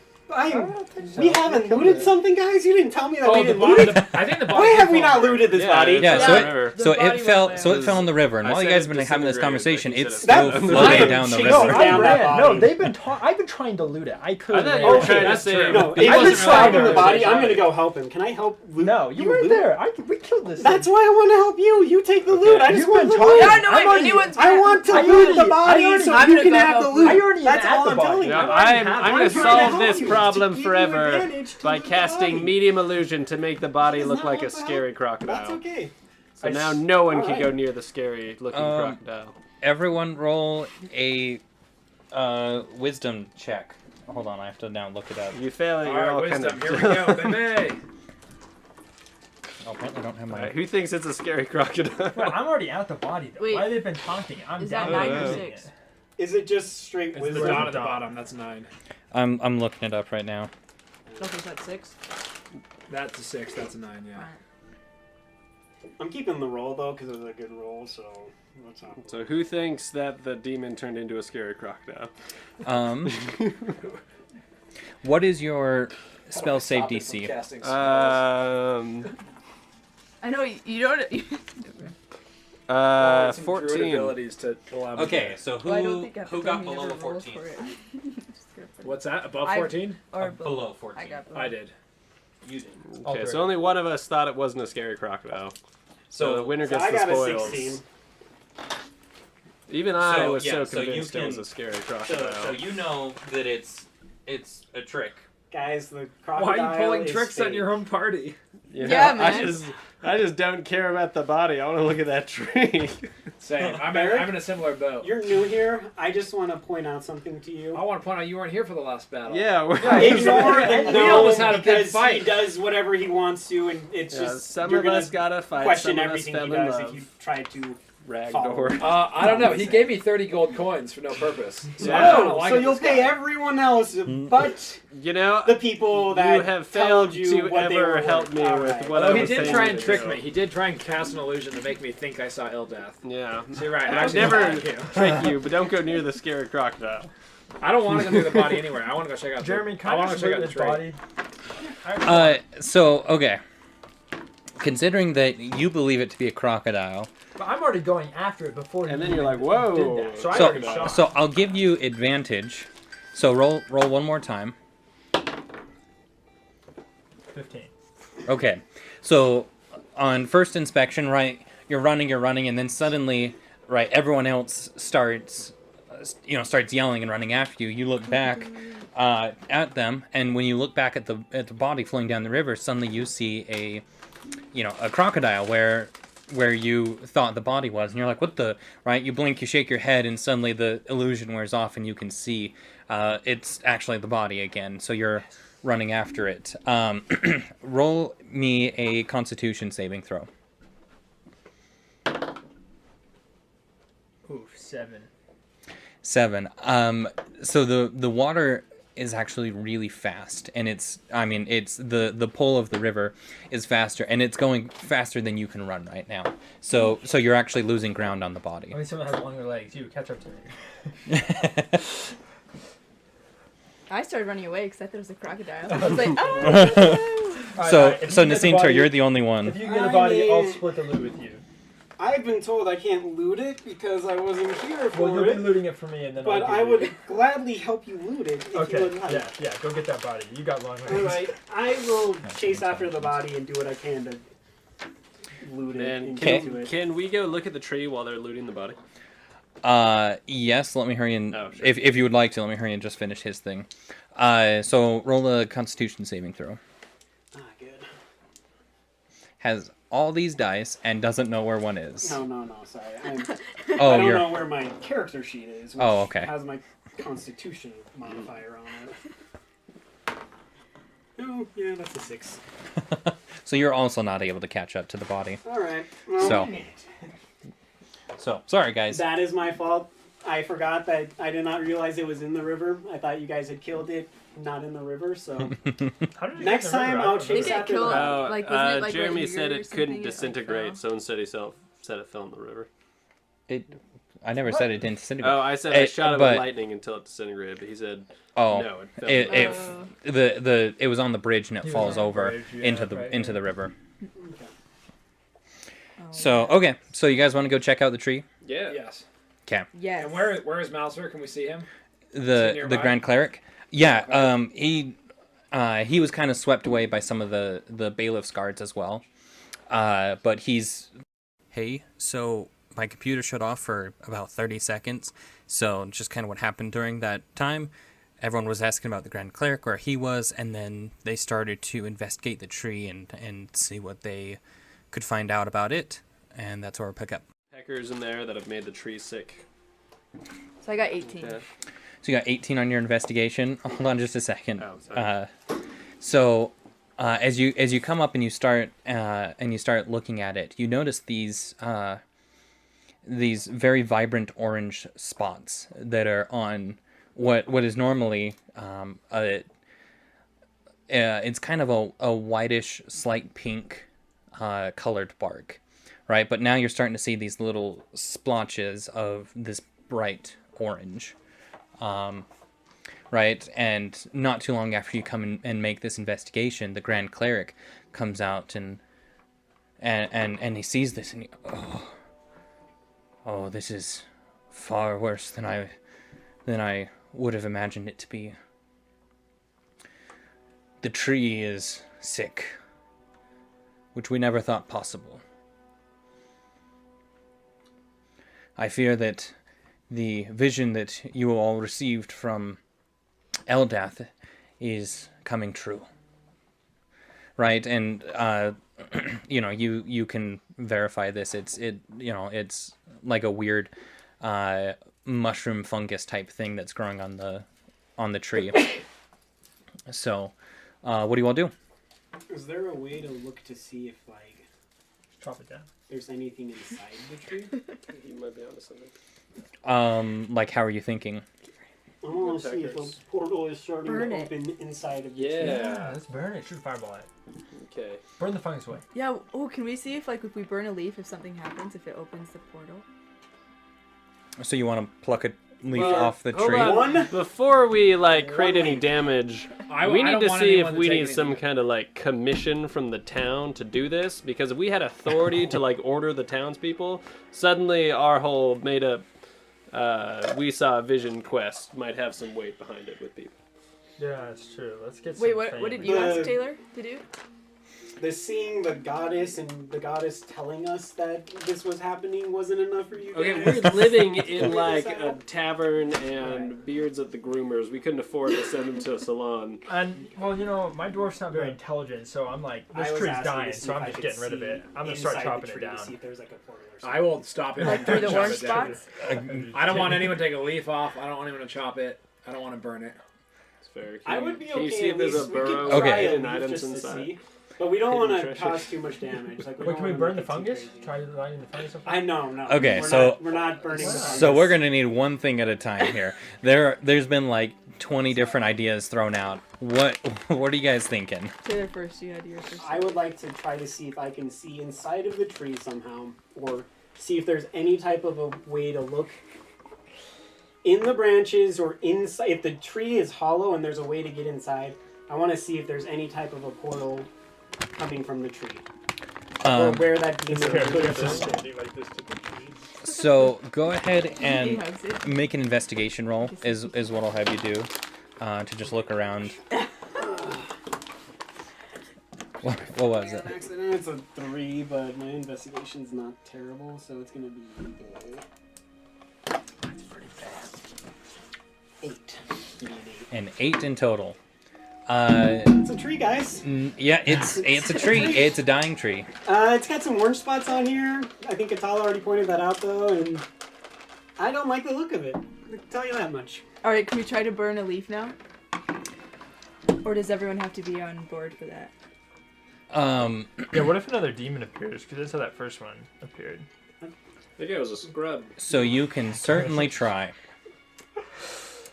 We haven't looted something, guys. You didn't tell me that we Oh, the didn't loot it. body. I think the body. Why have we did not fall. looted this Yeah, body? Yeah, it's so not it, river. so The body it fell. went So it away. fell in the river, and I while you said guys it have been having this disintegrated, conversation, but you it's said still it fell. floating I down the chased No, it river. I down that ran. No, body. I've been trying to loot it. I could. I thought you were Okay, trying to that's say. true. No, He I've been wasn't trying really the body. there. I'm gonna go help him. Can I help loot? No, you weren't loot? there. We killed this. That's thing. why I want to help you. You take the loot. I just You've want been the talking- loot. Yeah, no, I'm wait, already- anyone's I want to I loot the already- body I so already- you I'm can gonna have go the help loot. I already That's had all the I'm body. telling you. Yeah, I'm I'm trying gonna to solve help this you, problem to give you forever advantage to by loot the casting body. medium illusion to make the body Does look not like a want to help? scary crocodile. That's okay. So now no one can Alright. go near the scary looking crocodile. Everyone, roll a wisdom check. Hold on, I have to now look it up. You fail it, All you're right, all wisdom. kind Here of. we go, baby. Oh, apparently I don't have my. Alright, who thinks it's a scary crocodile? Bro, I'm already at the body though. Wait. Why they've been taunting? I'm Is down that to 9 or it. 6? Is it just straight It's wisdom? the dot at the Dot. bottom. That's 9. I'm looking it up right now. Okay, so that's 6. That's a 6. That's a 9. Yeah. I'm keeping the roll though because it was a good roll. So what's up? So who thinks that the demon turned into a scary crocodile? What is your spell save Stop it from DC? casting spells. I know you don't. Well, some druid 14. abilities to allow me Okay, to- so Well, I don't think I've who done got any below other rolls 14? for it. Just go for it. What's that? Above I- 14? Or below 14. I got below. I did. You did. Okay, so only one of us thought it wasn't a scary crocodile. So the winner So gets I the got a spoils. 16. Even I So, was yeah, so so you convinced it was can- a scary So crocodile. you know that it's a trick. Guys, the Why crocodile are you pulling is tricks on fake. your own party? You Yeah, know, man. I just don't care about the body. I want to look at that tree. Same. I'm in a similar boat. You're new here. I just want to point out something to you. I want to point out you weren't here for the last battle. yeah, Ignore the We almost gnome had a big because he fight. does whatever he wants to, and it's yeah, just some you're of gonna us gotta fight. question some of us everything fell he in does love. if you try to. Ragdoor. I don't know. He gave me 30 gold coins for no purpose. So Yeah. I don't Oh, like so it, you'll this pay guy. everyone else, but You know, the people that you have told failed you to what they ever were help worth. me All with right. what Although I he was did saying try and to trick do. me. He did try and cast an illusion to make me think I saw Eldath. Yeah. So you're right. I'd Actually, never thank you. trick you, but don't go near the scary crocodile. I don't want to go near the body anywhere. I want to go check out. Jeremy, I can I want to just check loot out the this tree. body? So okay. Considering that you believe it to be a crocodile, But I'm already going after it before. And you then you're even like, whoa. did that. So I already shot. so I'll give you advantage. So roll one more time. 15. Okay. So on first inspection, right, you're running, and then suddenly, right, everyone else starts yelling and running after you. You look back at them, and when you look back at the body flowing down the river, suddenly you see a crocodile where you thought the body was, and you're like, what the, right? You blink, you shake your head, and suddenly the illusion wears off, and you can see it's actually the body again. So you're running after it. Roll me a Constitution saving throw. Oof, 7. 7. So the water is actually really fast, and it's the pull of the river is faster, and it's going faster than you can run right now. So you're actually losing ground on the body. I mean, someone has longer legs. You catch up to me. I started running away because I thought it was a crocodile. I was like, oh! So Alright, if you get the Nasintor, body- you're the only one. If you get a I body, I'll mean- split the loot with you. I've been told I can't loot it because I wasn't here for Well, you'll be it. looting it for me, and then But I'll I give would you. gladly help you loot it if you Okay, would like. yeah, go get that body. You got long legs. Alright, I will chase after the body and do what I can to loot it And and Okay. get to it. can we go look at the tree while they're looting the body? Yes, let me hurry and Oh, sure. if you would like to, let me hurry and just finish his thing. So roll a Constitution saving throw. Ah, good. Has all these dice and doesn't know where one is. No, sorry. I Oh, don't you're know where my character sheet is. Which Oh, okay. Has my Constitution modifier on it. Oh, yeah, that's a 6. so you're also not able to catch up to the body. Alright. Well, So. So sorry guys. that is my fault. I forgot that I did not realize it was in the river. I thought you guys had killed it, not in the river, so. How did you Next get in the river? time I I'll don't chase Did it remember. after kill the it? Oh, Like, wasn't it, like, Jeremy right said here or it something? couldn't It, like, disintegrate, fell? so instead he said it fell in the river. I never said it didn't disintegrate. Oh, I said I shot it but- with lightning until it disintegrated, but he said Oh, no. It fell it, down. it was on the bridge and it He was falls on the over bridge, yeah, into right, the river. Oh, So okay, so you guys want to go check out the tree? Yeah. Yes. Okay. yes. And where is Mouser? Can we see him? The nearby? Grand Cleric. Yeah. He was kind of swept away by some of the bailiff's guards as well. But he's. Hey, so my computer shut off for about 30 seconds. So just kind of what happened during that time. Everyone was asking about the Grand Cleric, where he was, and then they started to investigate the tree and see what they could find out about it. And that's where we'll pick up. Peckers in there that have made the tree sick. So I got 18. Yeah. So you got 18 on your investigation. Hold on just a second. Oh, sorry. As you come up and you start looking at it, you notice these very vibrant orange spots that are on what is normally it's kind of a whitish, slight pink colored bark, right? But now you're starting to see these little splotches of this bright orange. Right, and not too long after you come and make this investigation, the Grand Cleric comes out and he sees this and this is far worse than I would have imagined it to be. The tree is sick, which we never thought possible. I fear that the vision that you all received from Eldath is coming true. Right, and you can verify this. It's like a weird mushroom fungus type thing that's growing on the tree. So, what do you all do? Is there a way to look to see if Chop it down. there's anything inside the tree? You might be onto something. Like, how are you thinking? I want to see if a Woodpeckers. portal is starting Burn to it. open inside of the Yeah. tree. Yeah, let's burn it. Shoot a fireball at it. Okay. Burn the fungus away. Yeah. Oh, can we see if if we burn a leaf, if something happens, if it opens the portal? So you want to pluck a leaf Well, off the hold tree? on. One? Before we create One any leaf. damage, I we need don't to want see if anyone to we take need some anything. kind of commission from the town to do this, because if we had authority to order the townspeople, suddenly our whole made up we saw a vision quest might have some weight behind it with people. Yeah, that's true. Let's get some Wait, what did you ask Taylor to do? The seeing the goddess and the goddess telling us that this was happening wasn't enough for you Okay, guys? we're living in Figure this a out? tavern and beards at the groomers. We couldn't afford to send him to a salon. And well, my dwarf's not very intelligent, so I'm like, I this was tree's asking dying, to see so if I'm I just could getting rid of see it. I'm gonna start inside the chopping it tree to down. see if there's a portal or something. I will stop it. Like through the Chop orange it down. spots? I don't want anyone to take a leaf off. I don't want anyone to chop it. I don't want to burn it. It's fair. I would be Can you okay. see if at there's a least. We could burrow try Okay. a hidden leaf items just to inside? see. But we don't want Hidden to treasure. cause too much damage. Like, we Wait, don't can we wanna burn make the it too fungus? crazy. Try lighting the fungus up? I know, no. Okay, we're not burning the fungus. So we're gonna need one thing at a time here. There's been 20 different ideas thrown out. What are you guys thinking? Taylor first. You had yours first. I would like to try to see if I can see inside of the tree somehow, or see if there's any type of a way to look in the branches or inside. If the tree is hollow and there's a way to get inside, I want to see if there's any type of a portal coming from the tree, or where that demon could have just come. standing like this to the tree. So go ahead He and hugs it. make an investigation roll. Is what I'll have you do, to just look around. What was it? An accident. It's a 3, but my investigation's not terrible, so it's gonna be that's pretty fast. 8. Give me an 8. An 8 in total. It's a tree, guys. Yeah, it's a tree. It's a dying tree. It's got some orange spots on here. I think Atala already pointed that out, though, and I don't like the look of it. I can tell you that much. All right, can we try to burn a leaf now? Or does everyone have to be on board for that? Yeah, what if another demon appears? Because that's how that first one appeared. That guy was a scrub. So you can certainly try.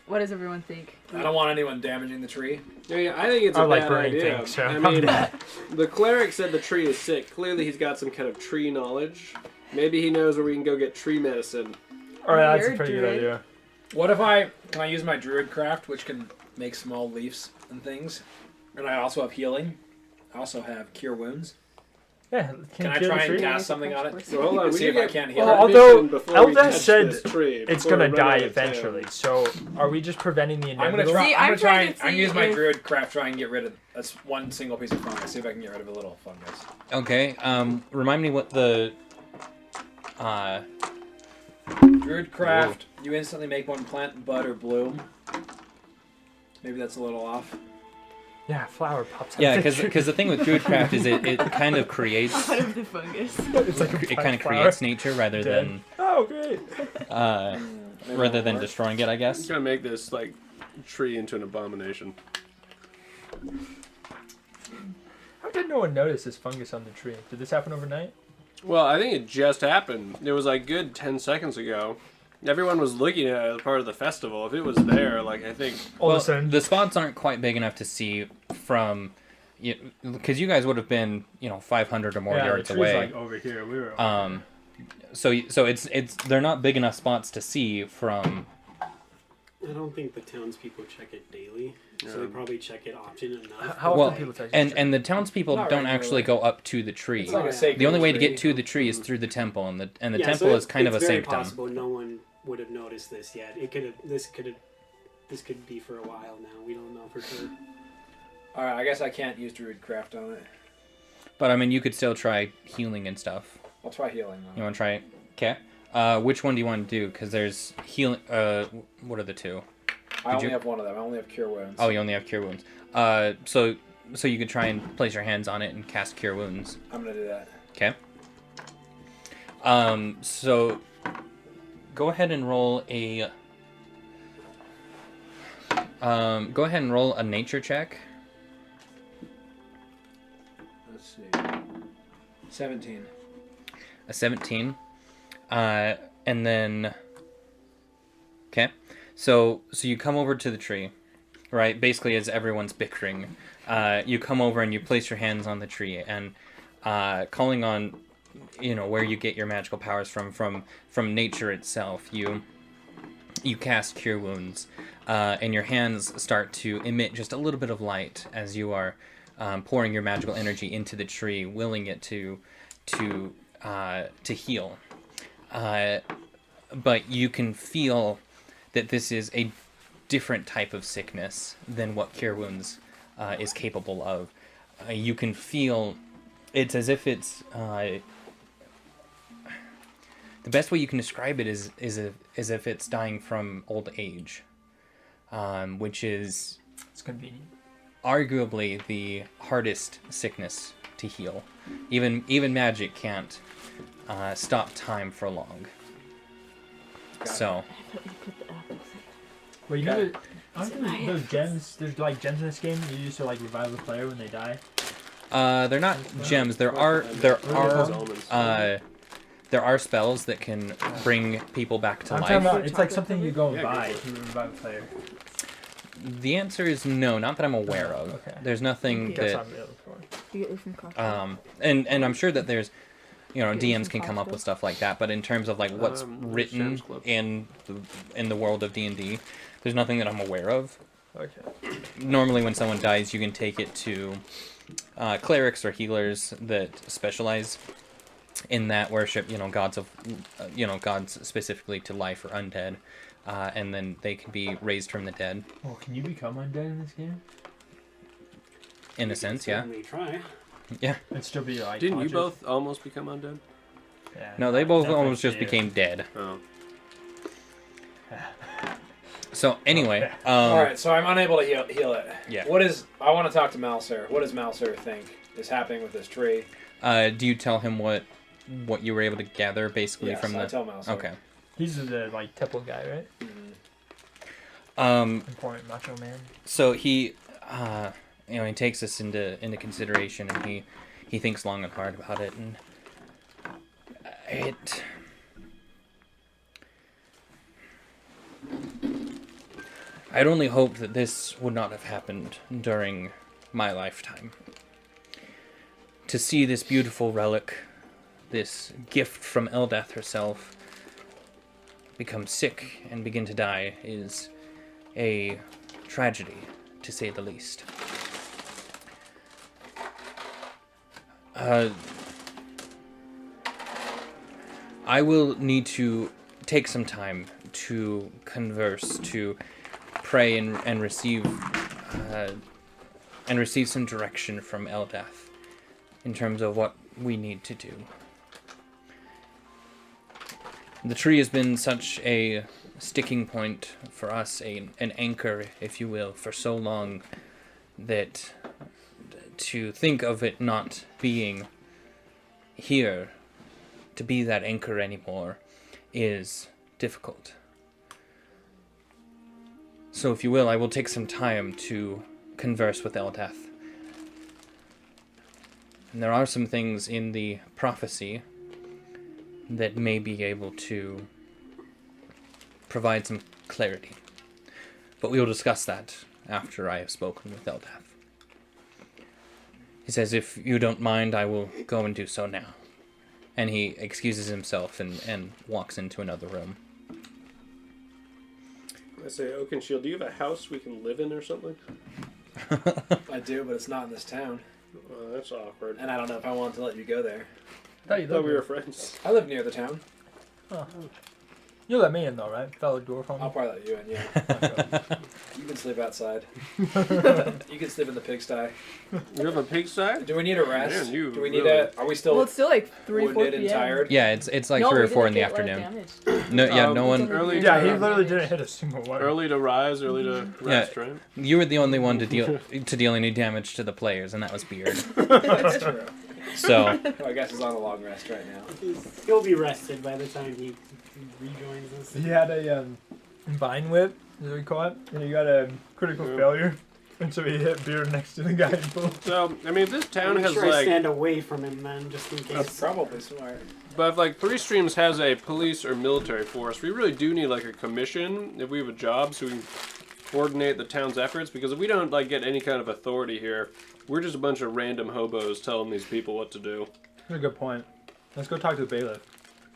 What does everyone think? I don't want anyone damaging the tree. Yeah, I think it's I a like bad burning idea. things, so I I'm mean, bad. the cleric said the tree is sick. Clearly, he's got some kind of tree knowledge. Maybe he knows where we can go get tree medicine. All right, that's You're a a pretty good druid. idea. What if can I use my druid craft, which can make small leaves and things, and I also have healing. I also have cure wounds. Yeah, Can I kill the try and tree? cast something on it? So hold on, we See can if I get can't heal Well, it. although permission before we Elda touch said this tree, It's before we gonna run die out of town. eventually. So, are we just preventing the I'm gonna inevitable? try. See, I'm I'm gonna try. trying And, to I'm gonna use my see if- druid craft. Try and get rid of that's one single piece of fungus. See if I can get rid of a little fungus. Okay. Remind me what the. Druid craft. You instantly make one plant bud or bloom. Maybe that's a little off. Yeah, flower pops out. Yeah, of the tree. because the thing with druidcraft is it kind of creates Out of the fungus. it's like a it kind of flower. creates nature rather Dead. than Oh, great. Maybe rather that'll than work. destroying it, I It's guess. gonna make this like tree into an abomination. How did no one notice this fungus on the tree? Did this happen overnight? Well, I think it just happened. It was like good 10 seconds ago. Everyone was looking at it as part of the festival. If it was there, like I think All of Well, a sudden, the spots aren't quite big enough to see from, because you guys would have been 500 or more yards the tree's away. like over here. We were. So it's they're not big enough spots to see from. I don't think the townspeople check it daily, so they Yeah. probably check it often enough. How Well, often people touch and the townspeople Not don't regularly. actually go up to the tree. It's like Yeah. a sacred The only way to tree. get to the tree is through the temple, and the Yeah, temple so is kind of a it's very sanctum. possible no one would have noticed this yet. It could have. This could be for a while now. We don't know for sure. All right, I guess I can't use druid craft on it. But I mean, you could still try healing and stuff. I'll try healing. You want to try it? Okay. Which one do you want to do? Because there's healing. What are the two? I only you- have one of them. I only have cure wounds. Oh, you only have cure wounds. So you could try and place your hands on it and cast cure wounds. I'm gonna do that. Okay. So go ahead and roll a. Go ahead and roll a nature check. Let's see. 17. A 17. And then. Okay. So you come over to the tree, right? Basically, as everyone's bickering, you come over and you place your hands on the tree and calling on, where you get your magical powers from nature itself. You cast cure wounds, and your hands start to emit just a little bit of light as you are pouring your magical energy into the tree, willing it to heal. But you can feel that this is a different type of sickness than what cure wounds is capable of. You can feel it's as if it's the best way you can describe it is as if it's dying from old age, which is It's convenient. arguably the hardest sickness to heal. Even magic can't stop time for long. So Well, you Okay. know, aren't those gems? There's like gems in this game you use to like revive the player when they die. they're not gems. There are spells that can bring people back to I'm life. talking about it's like something you go and Yeah, go buy for to revive a player. The answer is no, not that I'm aware of. Okay. There's nothing That's that not real before. You get it from Costco. and I'm sure that there's Get it DMs from can come up Costco. with stuff like that, but in terms of like what's written Sam's Club. in the world of D&D, there's nothing that I'm aware of. Okay. Normally when someone dies, you can take it to clerics or healers that specialize in that, worship gods of gods specifically to life or undead, and then they can be raised from the dead Well, can you become undead in this game? in a sense. Yeah. Certainly try. And still be like. didn't you conscious? both almost become undead? Yeah, No, they not- both not almost like just you. became dead. Oh. So anyway, All right, so I'm unable to heal it. Yeah. I want to talk to Malser. What does Malser think is happening with this tree? do you tell him what you were able to gather basically Yes, from I the? tell Malser. Okay. He's the like temple guy, right? Mhm. Important macho man. So he, he takes this into consideration, and he thinks long and hard about it, and it. I'd only hope that this would not have happened during my lifetime. To see this beautiful relic this gift from Eldath herself become sick and begin to die is a tragedy, to say the least. I will need to take some time to converse, to pray and receive some direction from Eldath in terms of what we need to do. The tree has been such a sticking point for us, an anchor, if you will, for so long that to think of it not being here to be that anchor anymore is difficult. So if you will, I will take some time to converse with Eldath. And there are some things in the prophecy that may be able to provide some clarity. But we will discuss that after I have spoken with Eldath. He says, if you don't mind, I will go and do so now. And he excuses himself and walks into another room. I say, Oakenshield, do you have a house we can live in or something? I do, but it's not in this town. That's awkward. And I don't know if I want to let you go there. I I thought we were friends. I live near the town. You let me in though, right? Fellow dwarf homie. I'll probably let you in, yeah. You can sleep outside. You can sleep in the pigsty. You have a pigsty? Do we need a rest? Man, you Do we need really- a... Are we still Well, it's still like 3, 4 wounded p.m. and tired? Yeah, it's like No, 3 or we 4 in didn't the get a lot of afternoon. damage. No, yeah, Um, no one. early Yeah, he to- literally didn't hit a single one. Early to rise, early to rest, right? You were the only one to deal any damage to the players, and that was Beard. That's true. So Oh, I guess he's on a long rest right now. He'll be rested by the time he rejoins us. He had a vine whip, is what we call it, and he got a critical Yeah. failure, and so he hit Beard next to the guy in full. So, I mean, this town I'm has sure I like... stand away from him then, just in That's case. probably smart. But if like Three Streams has a police or military force, we really do need like a commission if we have a job so we can coordinate the town's efforts. Because if we don't like get any kind of authority here, we're just a bunch of random hobos telling these people what to do. That's a good point. Let's go talk to the bailiff.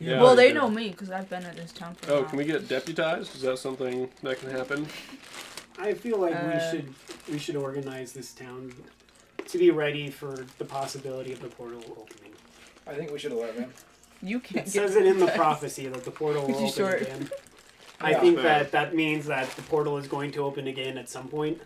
Yeah. Well, they Yeah. know me because I've been at this town for a Oh, while. can we get deputized? Is that something that can happen? I feel like Uh, we should organize this town to be ready for the possibility of the portal opening. I think we should alert him. You can't It get says it in the prophecy that the portal will You open short. again. I Yeah. think that means that the portal is going to open again at some point.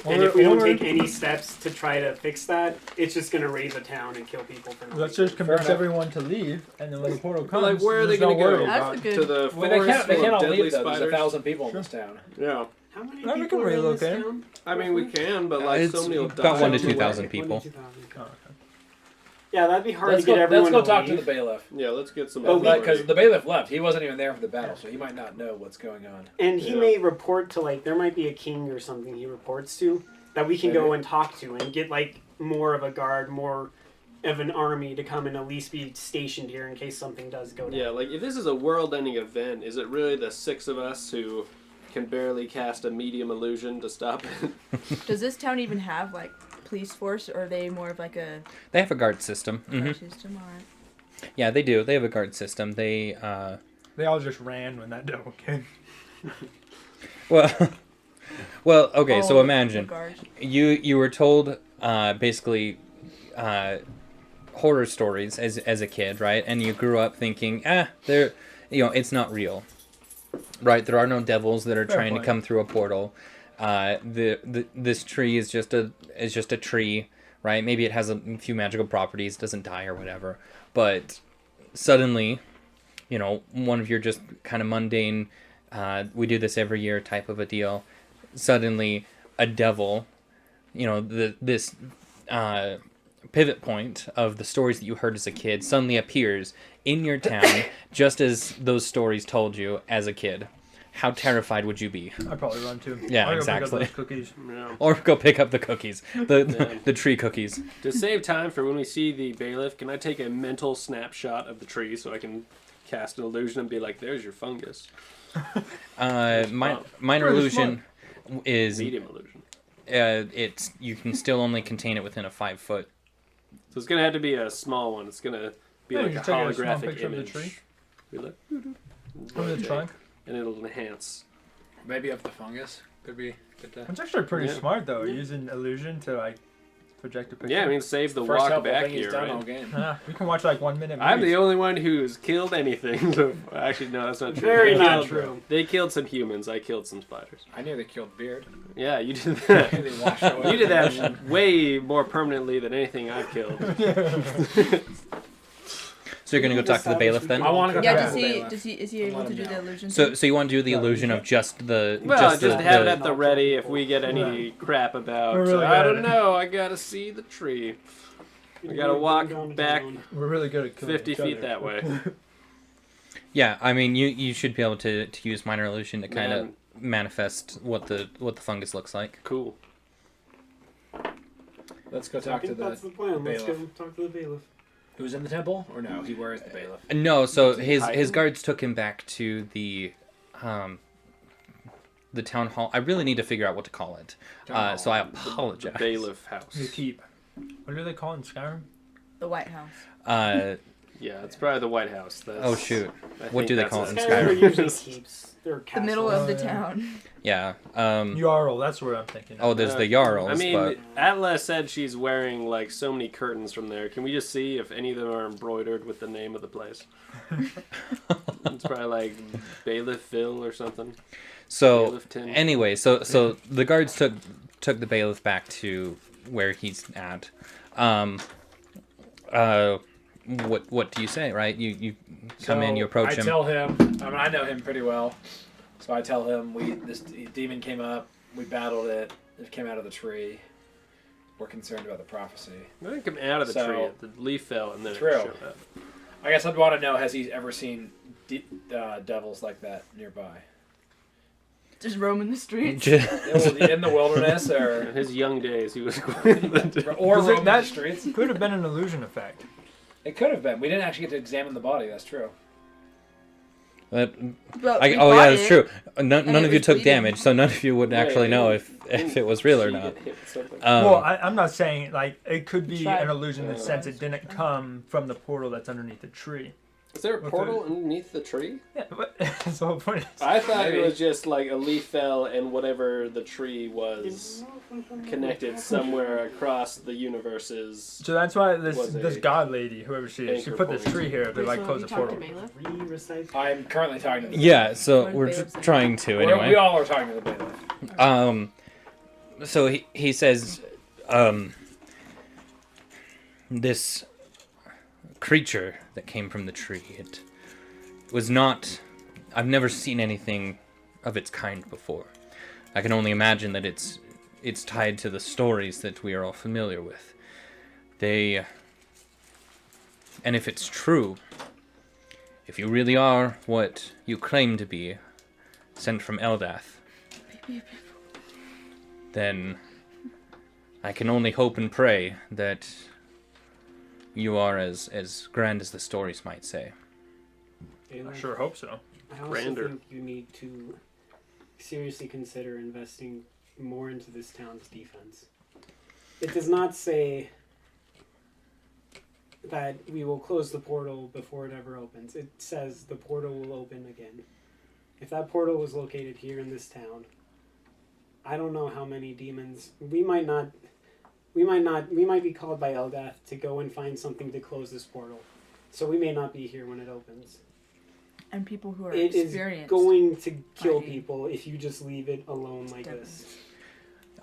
And Or- if we don't or- take any steps to try to fix that, it's just going to raise a town and kill people for no Let's reason. just convince enough. everyone to leave, and then when the portal comes, like, where are they there's no gonna go? worry That's about a it. good. To the Well, they forest can't full of all deadly leave, though. There's spiders? 1,000 people in this town. Yeah. How many No, we people can are in this relocate. town? I mean, we can, but like It's so many will die. about 1 to on the 2,000 way. people. 22,000. Oh, okay. Yeah, that'd be hard Let's to get go, everyone let's go to talk to leave. the bailiff. Yeah, let's get some. Oh, authority. Because the bailiff left. He wasn't even there for the battle, so he might not know what's going on. And he Yeah. may report to, like, there might be a king or something he reports to that we can go Maybe. and talk to and get, like, more of a guard, more of an army to come and at least be stationed here in case something does go down. Yeah, like if this is a world-ending event, is it really the 6 of us who can barely cast a medium illusion to stop it? Does this town even have like police force, or are they more of like a They have a guard system. guard system? Alright. Yeah, they do. They have a guard system. They They all just ran when that devil came. well, well. Okay, so Oh, imagine the guards. you were told basically horror stories as a kid, right? And you grew up thinking, they're it's not real, right? There are no devils that are Fair trying point. to come through a portal. This tree is just a tree, right? Maybe it has a few magical properties, doesn't die or whatever, but suddenly, one of your just kind of mundane, we do this every year type of a deal. Suddenly, a devil, this pivot point of the stories that you heard as a kid suddenly appears in your town, just as those stories told you as a kid. How terrified would you be? I'd probably run too. Yeah, I'll go exactly. Pick up those cookies. Yeah. Or go pick up the cookies, Yeah. the tree cookies. To save time for when we see the bailiff, can I take a mental snapshot of the tree so I can cast an illusion and be like, "There's your fungus." Minor Pretty illusion is Medium illusion. you can still only contain it within a 5 foot. So it's gonna have to be a small one. It's gonna be Yeah, like you a take a small holographic picture of the image. tree. Be like, From the trunk. and it'll enhance. Maybe of the fungus. Could be good to... It's actually pretty Yeah. smart though, using illusion to like project a picture. Yeah, I mean, save the First walk helpful back thing he's here, done right? all game. We can watch like 1 minute. I'm the movies. only one who's killed anything. So, actually, no, that's not true. Very They not killed- true. They killed some humans. I killed some spiders. I nearly killed Beard. Yeah, you did that. They washed away. You did that way more permanently than anything I've killed. So you're gonna go talk to the bailiff then? I want to go Yeah, talk to the bailiff. is he able to do the illusion? So thing? so you want to do the illusion of just the Well, just just the, have it the- at the ready if we get any crap about. We're really I good don't at it. know. I gotta see the tree. We gotta walk back We're really good at killing 50 each feet other. that way. Yeah, I mean you should be able to use minor illusion to kind of Man. manifest what the fungus looks like. Cool. Let's go I talk to think the... that's the plan. Let's bailiff. go talk to the bailiff. Who's in the temple? Or no, where is the bailiff? No, so he his hiding? guards took him back to the town hall. I really need to figure out what to call it. So I apologize. The bailiff house. The keep. What do they call it in Skyrim? The White House. Yeah, it's probably the White House. That's, Oh shoot. I What think do they that's call what it in Skyrim are Skyrim? usually keeps. They're The middle of the Oh, yeah. town. Yeah. Jarl, that's what I'm thinking. Oh, there's the Jarls, I mean, but Atla said she's wearing like so many curtains from there. Can we just see if any of them are embroidered with the name of the place? It's probably like Bailiffville or something. so Bailiffton. anyway, so the guards took the bailiff back to where he's at. What do you say, right? You come in, you approach I him. tell him... I mean, I know him pretty well. So I tell him, this demon came up, we battled it, it came out of the tree. We're concerned about the prophecy. I didn't come out of the So- tree. The leaf fell and then True. it showed up. I guess I'd want to know, has he ever seen devils like that nearby? Just roaming the streets. In the wilderness, In or his young days, he was going or Was it roaming the that- streets? Could have been an illusion effect. It could have been. We didn't actually get to examine the body. That's true. But we oh yeah, fought that's it. true. None it of you was took bleeding. damage, so none of you would actually know if it was real or She not. get hit with something. Well, I'm not saying like it could be Try. an illusion in the sense it didn't come from the portal that's underneath the tree. Is there a Okay. portal underneath the tree? Yeah, but that's the whole point. I thought Maybe. it was just like a leaf fell and whatever the tree was connected somewhere across the universes. So that's why this Was this a god lady, whoever she is, she anchor put this point. tree here to like close the portal. Re-recite. I'm currently talking to the Yeah, so Or we're bailiffs. trying to We anyway. all are talking to the bailiff. So he says, this creature that came from the tree, it was not. I've never seen anything of its kind before. I can only imagine that it's tied to the stories that we are all familiar with. And if it's true, if you really are what you claim to be, sent from Eldath, then I can only hope and pray that you are as grand as the stories might say. I sure hope so. I also Grander. think you need to seriously consider investing more into this town's defense. It does not say that we will close the portal before it ever opens. It says the portal will open again. If that portal was located here in this town, I don't know how many demons we might be called by Eldath to go and find something to close this portal. So we may not be here when it opens. And people who are It is experienced. going to kill fighting. people if you just leave it alone like Definitely. this.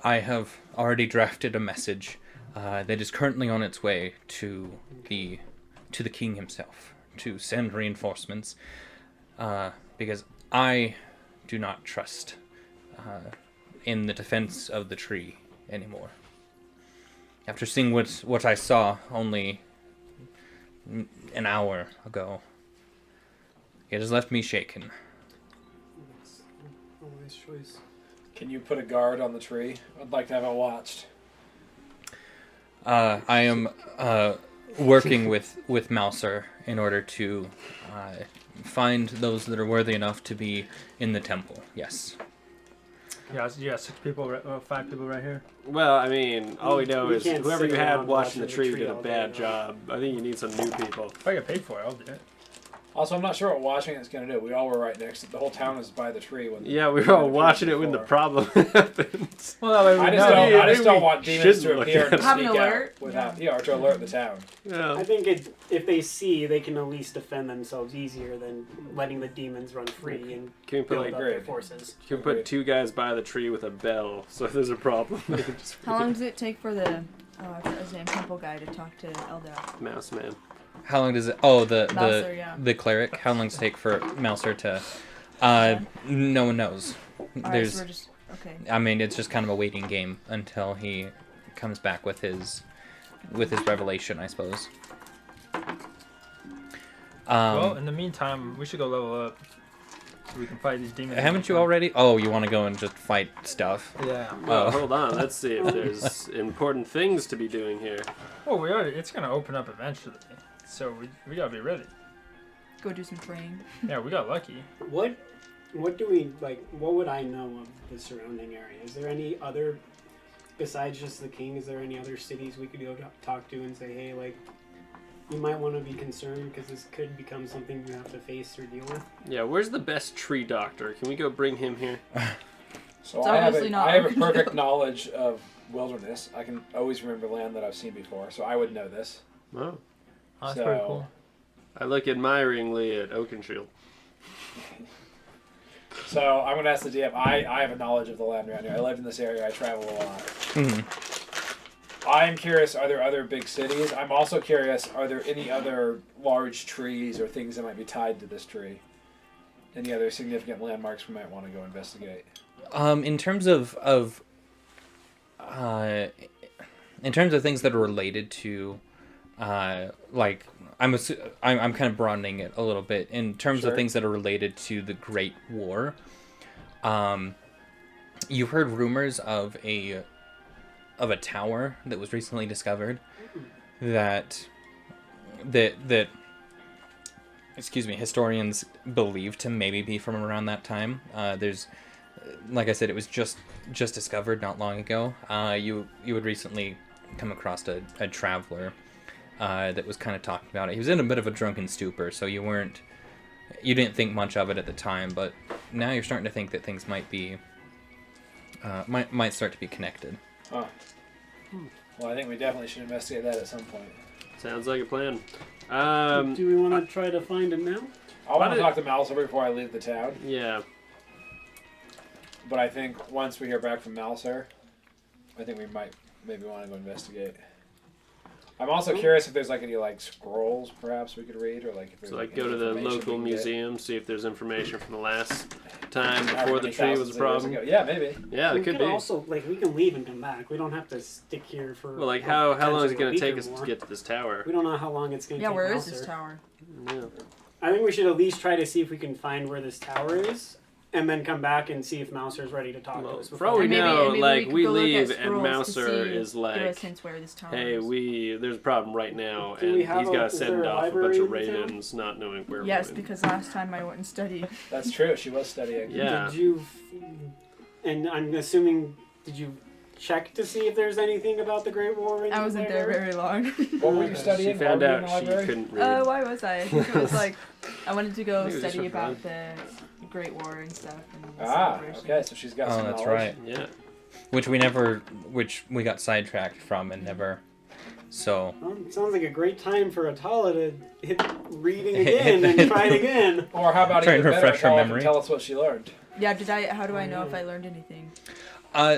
I have already drafted a message that is currently on its way to the king himself to send reinforcements, because I do not trust in the defense of the tree anymore. After seeing what I saw only an hour ago, it has left me shaken. That's a wise choice. Can you put a guard on the tree? I'd like to have it watched. I am working with Mouser in order to find those that are worthy enough to be in the temple. Yes. You got 6 people, 5 people right here. Well, I mean, all we know We is can't whoever sit you had around watching the watching tree the did tree a all bad day, job. I think you need some new people. If I get paid for it, I'll do it. Also, I'm not sure what watching it's going to do. We all were right next to the whole town is by the tree. When Yeah, we when were all the tree watching it when the before. problem happens. Well, that way I we just know. don't, I just Maybe don't we want demons to shouldn't look appear at and it. Have an sneak out alert? without, or to alert the town. Yeah. I think if they see, they can at least defend themselves easier than letting the demons run free and Can we put build like up their Agreed. forces. can we put 2 guys by the tree with a bell so if there's a problem they can just How long does it take for the I forgot his name, temple guy to talk to Eldar? mouse man. How long does it? Oh, Mouser, yeah. the cleric. How long does it take for Mouser to? No one knows. Alright, There's. so we're just okay. I mean, it's just kind of a waiting game until he comes back with his revelation, I suppose. Well, in the meantime, we should go level up so we can fight these demons. Haven't you already? Oh, you want to go and just fight stuff? Yeah. Well, Oh. hold on. Let's see if there's important things to be doing here. Well, we already. It's gonna open up eventually, so we gotta be ready. Go do some praying. Yeah, we got lucky. What do we like? What would I know of the surrounding area? Is there any other, besides just the king? Is there any other cities we could go talk to and say, hey, like, you might want to be concerned because this could become something you have to face or deal with? Yeah, where's the best tree doctor? Can we go bring him here? So It's I have, obviously not I have a what we're perfect doing. knowledge of wilderness. I can always remember land that I've seen before, so I would know this. Oh, Oh, that's So- pretty cool. I look admiringly at Oakenshield. So I'm going to ask the DM. I have a knowledge of the land around here. I lived in this area. I travel a lot. Mhm. I'm curious, are there other big cities? I'm also curious, are there any other large trees or things that might be tied to this tree? Any other significant landmarks we might want to go investigate? In terms of things that are related to, like I'm kind of broadening it a little bit in terms Sure. of things that are related to the Great War. You've heard rumors of a tower that was recently discovered that excuse me, historians believe to maybe be from around that time. There's, like I said, it was just discovered not long ago. You would recently come across a traveler that was kind of talking about it. He was in a bit of a drunken stupor, so you didn't think much of it at the time, but now you're starting to think that things might be might start to be connected. Huh. Well, I think we definitely should investigate that at some point. Sounds like a plan. Do we want to try to find it now? I want to did- talk to Malicer before I leave the town, Yeah. but I think once we hear back from Malicer, I think we might maybe want to go investigate. I'm also curious if there's like any like scrolls perhaps we could read, or like if there's So like any go to the information local we can get. museum, see if there's information from the last time However before the many tree was thousands a of years problem. ago. Yeah, maybe. Yeah, we it could could be. also we can leave and come back. We don't have to stick here for. Well, like what, how long is it potentially going a to week take or us more. to get to this tower? We don't know how long it's going to Yeah, take. where is Mouser. this tower? Yeah. I think we should at least try to see if we can find where this tower is, and then come back and see if Mouser's ready to talk to Well, us. for all we And maybe- know, and maybe like could we go look at leave and scrolls to Mouser see- is give us like, hints where this tower hey, is. there's a problem right now, Do and we he's have got is to there send a off a bunch library of in the town? ravens, not knowing where Yes, we're because last time I went and studied. That's true. She was studying. Yeah. Did you? And I'm assuming, did you check to see if there's anything about the Great War? In I the wasn't there library? very long. What were you She studying? found Why were you in out the she library? couldn't read. Why was I? I think it was like I wanted to go I think it was just study for about fun. the Great War and stuff. And the Ah, celebration. okay. So she's got Oh, some that's knowledge. right. Yeah. Which we got sidetracked from and never. So Well, it sounds like a great time for Atala to hit reading Hit again the- and try it again. Or how about Try even and better, refresh her call up and memory. tell us what she learned. Yeah. How do I know if I learned anything?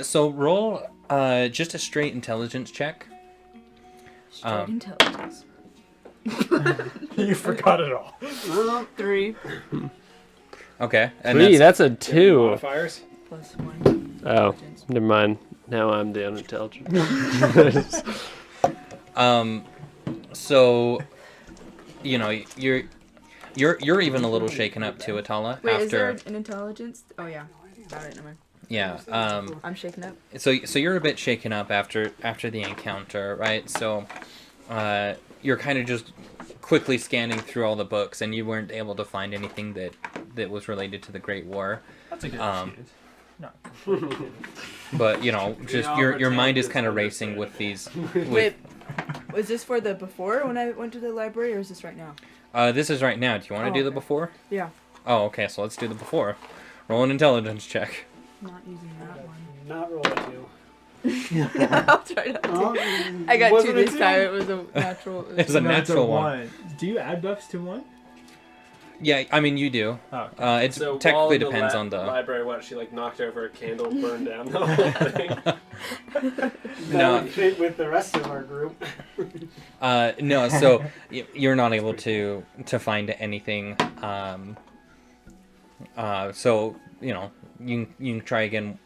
so roll just a straight intelligence check. Straight intelligence. You forgot it all. 3 Okay, and Three, that's, that's a 2. Modifiers. plus 1. Oh, Intelligence. never mind. Now I'm the unintelligent. so you know you're even a little shaken up too, Atala. Wait, is there after an intelligence? Oh yeah. Got it. Never mind. yeah. I'm shaken up. So you're a bit shaken up after the encounter, right? So you're kind of just quickly scanning through all the books, and you weren't able to find anything that was related to the Great War. That's a good Um, excuse. No. But you know, just all your pretend mind is it's kind of racing with understandable. these. Wait, was this for the before when I went to the library, or is this right now? This is right now. Do you want to Oh, do the okay. before? Yeah. Oh, okay. So let's do the before. Roll an intelligence check. Not using that one. Not roll a 2. I'll try not to. Oh, I got 2 wasn't this it time. It was a natural. It's a No, natural one. Do you add buffs to 1? Yeah, I mean you do. Oh. It So while technically the depends on the. library. What, she like knocked over a candle, burned down the whole thing. That No. would fit with the rest of our group. No, so you're not able to find anything. So you know you can try again.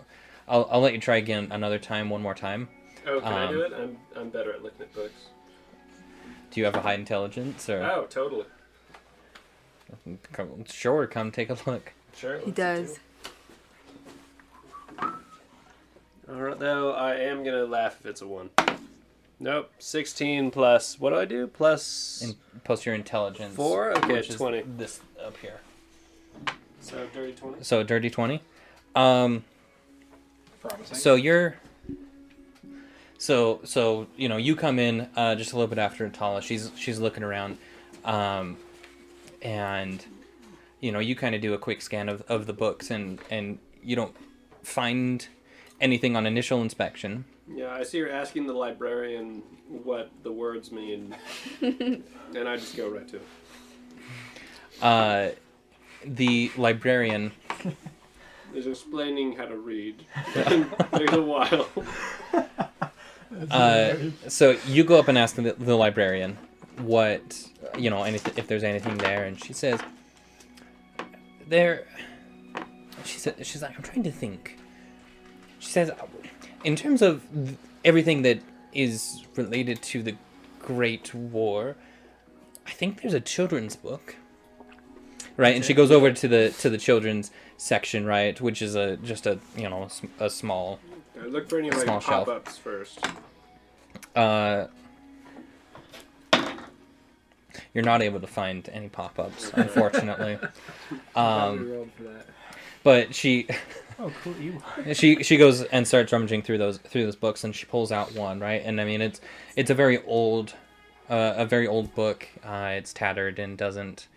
I'll let you try again another time, one more time. Oh, can I do it? I'm better at looking at books. Do you have a high intelligence or? Oh, totally. Sure, come take a look. Sure. He let's does. do it. Alright, though, I am gonna laugh if it's a 1. Nope. 16 plus. What do I do? Plus. Plus your intelligence. 4? Okay, which is 20. This up here. So dirty 20. So dirty 20. Promising. So you're. So you know you come in just a little bit after Tala. She's looking around, and you know you kind of do a quick scan of the books and you don't find anything on initial inspection. Yeah, I see you're asking the librarian what the words mean, and I just go right to it. The librarian. Is explaining how to read. Takes a while. So you go up and ask the librarian what if there's anything there, and she says she's like, I'm trying to think. She says, in terms of everything that is related to the Great War, I think there's a children's book, right? And she goes over to the children's section, right, which is just a small. I look for any like Small shelf. pop-ups first. You're not able to find any pop-ups, unfortunately. Thought we rolled for that. But she Oh, cool. You. she goes and starts rummaging through those books, and she pulls out one, right? And I mean it's a very old book. It's tattered and doesn't.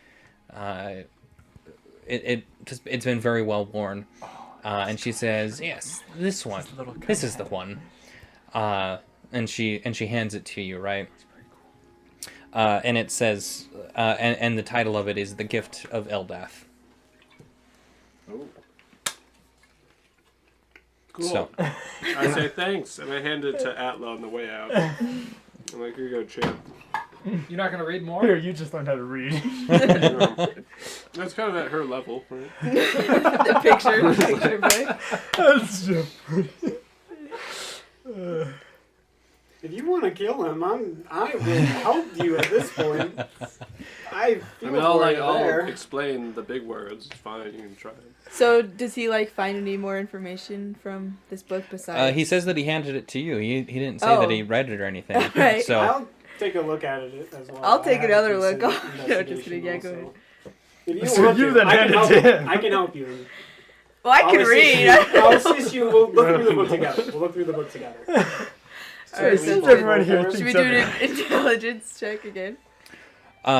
It's been very well worn. And she says, "Yes, this one. This is the one." And she hands it to you, right? And it says, and the title of it is "The Gift of Eldath." Oh. Cool. So, I say thanks, and I hand it to Atla on the way out. I'm like, here you go, champ. You're not gonna read Here, more? you just learned how to read. That's kind of at her level, right? The picture book. That's so funny. If you want to kill him, I will help you at this point. I feel I mean, I'll there. explain the big words. It's fine, you can try it. So does he find any more information from this book besides? he says that he handed it to you. He didn't say that Oh. he read it or anything. Right. So I'll take a look at it as well. I'll I take have another a look. decent No, just kidding. Yeah, go investigation ahead. also. If you So want you to, then I can hand it help to you. him. I can help you. Well, I I'll can assist read. you. I'll assist you. We'll look through the book together. We'll look through the book together. Alright, So so we everyone both here roll Should for we it? do an intelligence check again? do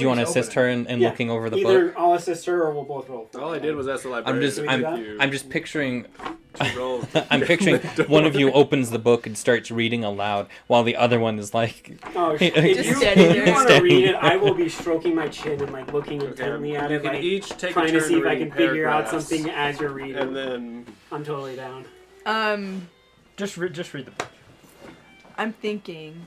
you want to just assist open her in Yeah. looking over the Either book? I'll assist her or we'll both roll. for All it. I did was ask the librarian. I'm just picturing to roll. I'm picturing one of you opens the book and starts reading aloud while the other one is like Oh, Just if you, standing if you there. want to Standing read it, there. I will be stroking my chin and looking Okay, intently at you it, can each take trying a to turn see if I reading can figure out paragraphs, something as you're reading. and then I'm totally down. Just read the book. I'm thinking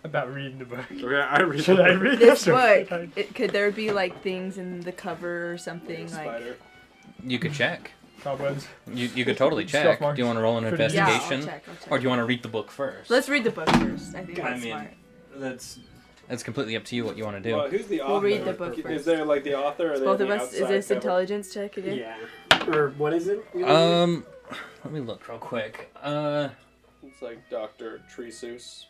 About reading the book. okay, I read. Should the I book. read this or book. should I- Could there be things in the cover or something Spider. you could check. Cobwebs. You could totally Stuff check. marks. Do you want to roll an Pretty easy. Yeah, I'll investigation, check. I'll check. or do you want to read the book first? Let's read the book first. I think I that's mean, smart. That's completely up to you what you want to do. Well, who's the author? We'll read the book Is first. there the author? Or are they Both on of the us. Is outside this cover? intelligence check again? Yeah. Or what is it? Let me look real quick. It's like Dr. Treesus.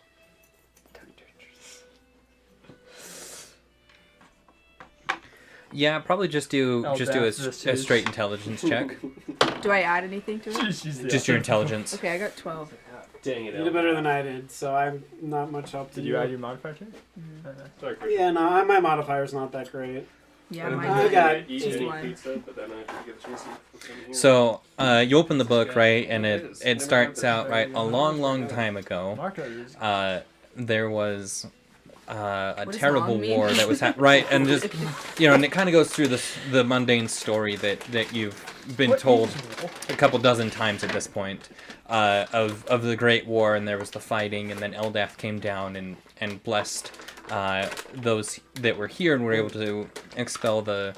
Yeah, probably just do Oh, a that's a straight intelligence check. Do I add anything to it? She's the Just your intelligence. Okay, I got 12. Dang it. You did better than I did, so I'm not much help to Did you. you add your modifier to it? Sorry, Chris. Yeah, no, my modifier's not that great. Yeah, I mine I is got eat just any one. pizza, but then I have to get a chance to put some here. So you open the book, right, and It is. it Never starts had out that. right a long time ago. Mark is. There was a What does terrible long mean? war that was right, and just and it kind of goes through the mundane story that you've been told a couple dozen times at this point of the Great War, and there was the fighting, and then Eldath came down and blessed those that were here and were able to expel the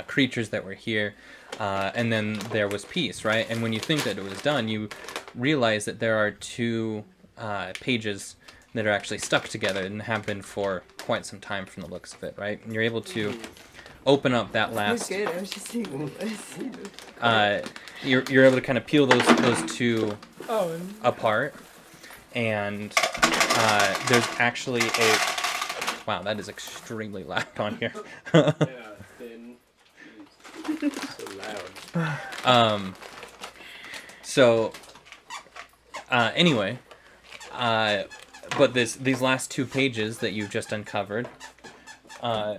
creatures that were here, and then there was peace, right? And when you think that it was done, you realize that there are two pages that are actually stuck together and have been for quite some time from the looks of it, right? And you're able to open up that It was last. good. I was just seeing what it was. You're able to kind of peel those two Oh, and apart, and there's actually a. Wow, that is extremely loud on here. Yeah, thin. So loud. Anyway, but these last two pages that you've just uncovered are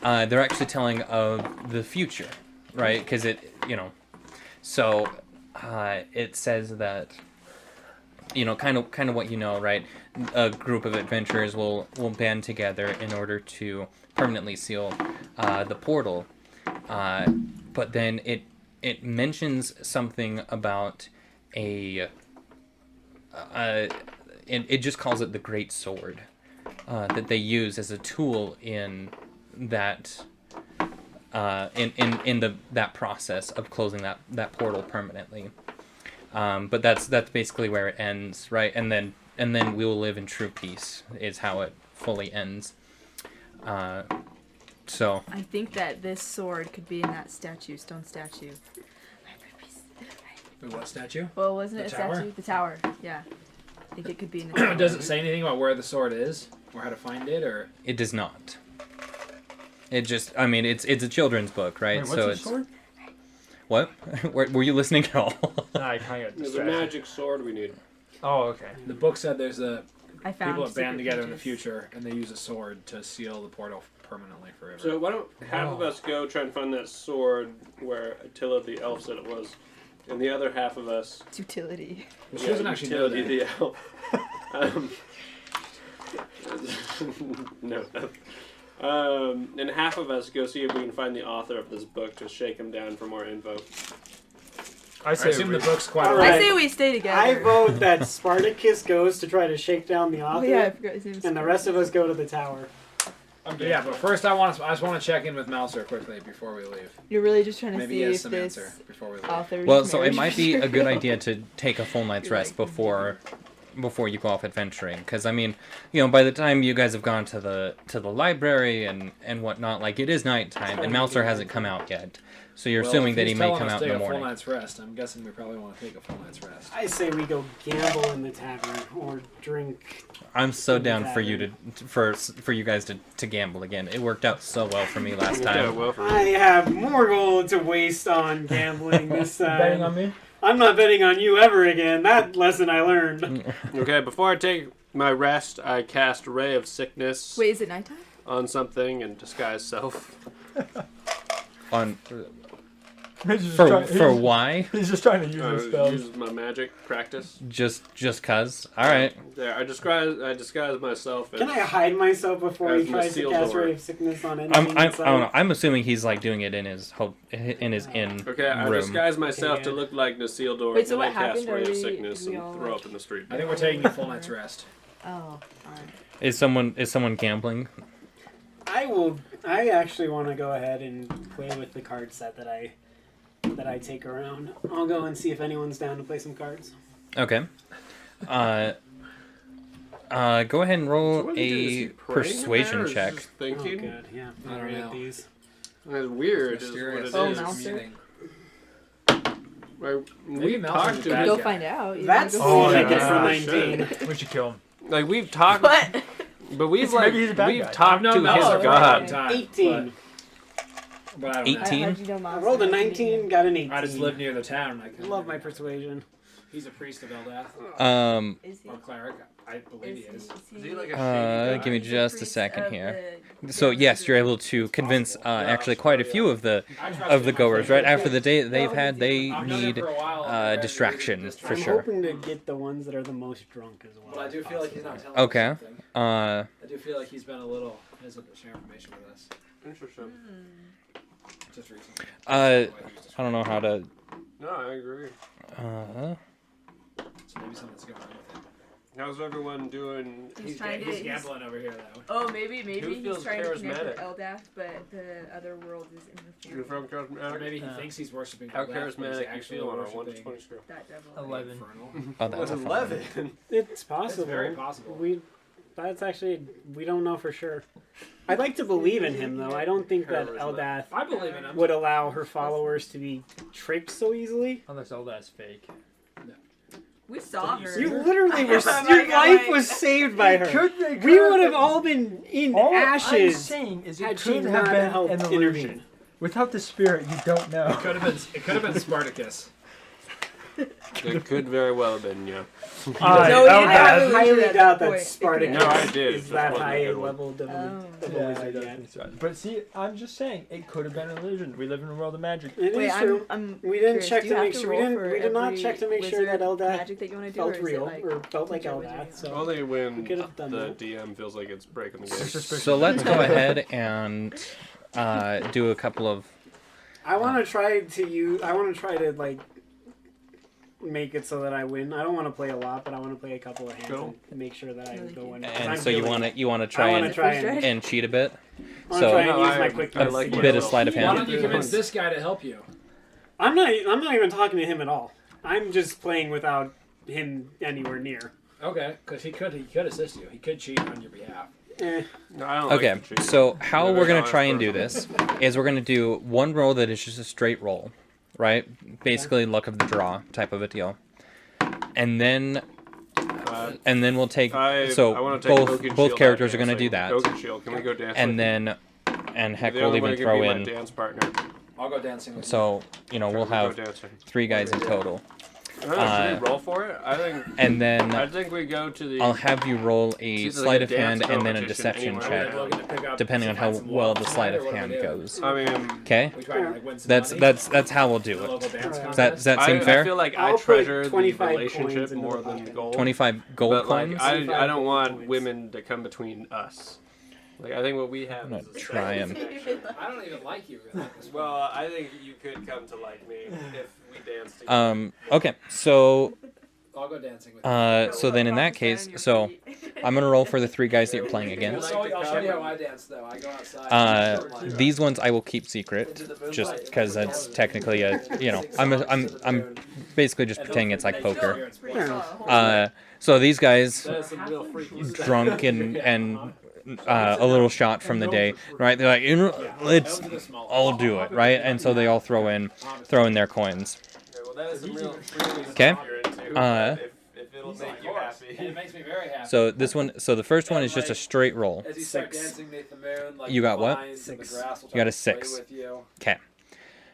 they're actually telling of the future, right? Because it says that kind of what right. A group of adventurers will band together in order to permanently seal the portal, but then it mentions something about it just calls it the Great Sword that they use as a tool in that that process of closing that portal permanently. But that's basically where it ends, right? And then we will live in true peace is how it fully ends. So I think that this sword could be in that stone statue. Wait, what statue? Well, wasn't it The a tower? statue? The tower, yeah. I think it could be in the tower. Does it say anything about where the sword is or how to find it, or? it does not. It just, it's a children's book, right? wait, what's so the it's sword? what? were you listening at all? Nah, I kind of got There's a distracted. magic sword we need. Oh, okay. The book said there's I found people that band secret together in the pages. future and they use a sword to seal the portal permanently forever. So why don't half of Oh. us go try and find that sword where Attila the elf said it was, and the other half of us. It's utility. Well, she doesn't actually know Utility that. the elf. No. And half of us go see if we can find the author of this book to shake him down for more info. I I say assume we- the book's quite All alright. right. I say we stay together. I vote that Spartacus goes to try to shake down the Oh author, yeah, I forgot his name. and the rest of us go to the tower. I'm Yeah, but first I just want to check in with Mouser quickly before we leave. You're really just trying to Maybe see he has if some this answer before we leave. author's Well, so it marriage might be a good material- idea to take a full night's You're rest like- before you go off adventuring, because by the time you guys have gone to the library and whatnot, like it is nighttime, and Mouser hasn't come out yet, so you're Well, assuming if that he he's may telling come us out to in the take a morning. full night's rest. I'm guessing we probably want to take a full night's rest. I say we go gamble in the tavern or drink. I'm so down for you for you guys to gamble again. It worked out so well for me last Yeah, time. well, for I have more gold to waste on gambling this time. betting on me? I'm not betting on you ever again. That lesson I learned. okay, before I take my rest, I cast Ray of Sickness Wait, is it nighttime? on something and disguise self. On He's just for trying- for he's- why? He's just trying to use his spells. Use my magic practice. Just cause. All right. There, I disguise myself as. Can I hide myself before he As tries to Masil'Dor. cast Ray of Sickness on anything I inside? don't know. I'm assuming he's like doing it in his inn Okay, I room. disguise myself to Okay. look like Nasildor, Wait, so and what I cast happened? Ray Are of we- Sickness do we and all, throw like- up in the street. I think we're taking a full night's rest. Oh, alright. Is someone gambling? I actually want to go ahead and play with the card set that I take around. I'll go and see if anyone's down to play some cards. Okay. Go ahead and So roll what is he doing? Is he a praying in there, persuasion or is he check. just Oh, Thinking. good. Yeah. I don't Alright, know. these. That's weird. Is what Mysterious. it Oh, is. Mouser. Meeting. Like, Maybe we've Mouser's talked a to bad him. Go guy. find out. You That's wanna go Oh, see the if yeah. I ticket can- for Shit. 19. We should kill him. Like we've talked. What? But we've Maybe he's a bad guy. talked I've known to Mel his for a long god. time, 18. But I don't know. 18? How'd you know I Mouse rolled a was 19, got an 18. I just live near the town. I Love my persuasion. He's a priest of Eldath. Is he? Or cleric. I believe he is. Is he like a shady Give me guy? just a second here. So yes, you're able to convince actually quite a few of the goers. Right after the day that they've had, they I've known him need for a while, and distraction for I'm sure. hoping to get the ones that are the most drunk as well. But I do if feel like he's possible. not telling Okay. us something. Uh, I do feel like he's been a little hesitant to share information with us. Interesting. Just recently. I don't know how to. No, I agree. So maybe something's going on with him. How's everyone doing? He's trying to. He's gambling over here, though. Oh, maybe Who he's feels trying to connect with charismatic? Eldath, but the other world is You're interfering. from Or charismatic? maybe he thinks he's worshiping How Eldath, but he's charismatic you actually feel on a 1 to worshiping 20 scale? That devil. 11. Infernal. Oh, that's a 11. It's possible. It's very possible. That's actually, we don't know for sure. I'd like to believe in him, though. I don't think that Eldath I believe in him. would allow her followers to be tricked so easily. Unless Eldath's fake. We saw her. You literally were, Oh your my life God. was saved by her. They We would have all been in All I'm ashes saying is it had she could not have been helped an intervene. illusion. Without the spirit, you don't know. It could have been Spartacus. It could very well have been, yeah. No, you didn't have I illusion highly at doubt that that point. Spartacus No, I did. is Just that wasn't a high good one. level of a Yeah, wizard I yet. think so. But see, I'm just saying, it could have been an illusion. We live in a world of magic. It Wait, is true. I'm We didn't curious. check Do to you have make sure. We roll didn't. for We did not every check to make sure that wizard Eldath magic that you want to do, felt or is it real like or felt like whichever wizard you Eldath. want? So Only when we could have done the that. DM feels like it's breaking the game. So let's go ahead and do a couple of. I want to try to like make it so that I win. I don't want to play a lot, but I want to play a couple of hands Cool. and make sure that I Really go good. in. And so you want to I try want to and try First and, try? and cheat a bit. I wanna So- try and No, use I- my I quickness. like to my get bit of it. sleight of Why hand. don't you convince this guy to help you? I'm not even talking to him at all. I'm just playing without him anywhere near. Okay, because he could assist you. He could cheat on your behalf. No, I don't Okay, like the cheat. so how Never we're gonna gone try and first. do this is we're gonna do one roll that is just a straight roll, right? Basically, luck of the draw type of a deal, and then we'll take. I So want to take both Oaken both Shield characters are out gonna do dancing. that, Oaken Shield, can we go dance? and with then heck, the we'll other one even can throw be my in. dance partner. I'll go dancing with you. So we'll Go have dancing. 3 guys in total, I don't know, should we roll for it? and I then think we go to the. I'll have you roll a It's either sleight like of a dance hand and then a competition deception anywhere. check, Are we looking to pick up depending on how some well the walks sleight tonight, of or what are hand we doing? goes. I mean, Okay, We trying to like win some money? that's how we'll do The it. local dance Alright. Does contest? that seem I fair? feel like I I'll put treasure the 25 relationship coins into more the than pocket. gold. 25 gold But like, coins. I don't want points. women to come between us. Like I think what we have I'm is gonna a try and- connection. I don't even like you really. at this point. Well, I think you could come to like me if we danced together. Okay, so I'll go dancing with you. so then in that case, so I'm gonna roll for the 3 guys that you're playing I'll against. show you how I dance though. I go outside. These ones I will keep secret, just because that's technically a I'm basically just pretending it's like poker. So these guys, That's some real freaky stuff. drunk and a little shot from the day, right? They're like, let's all do it, right? And so they all throw in their coins. Okay, well, that is some real freaky stuff Okay. you're into, if it'll make you happy. And it makes me very happy. So the first one is just a straight roll. As you start 6. dancing beneath the moon, like You got what? vines and the 6. grass will You got a try to play 6. with you. 'Kay.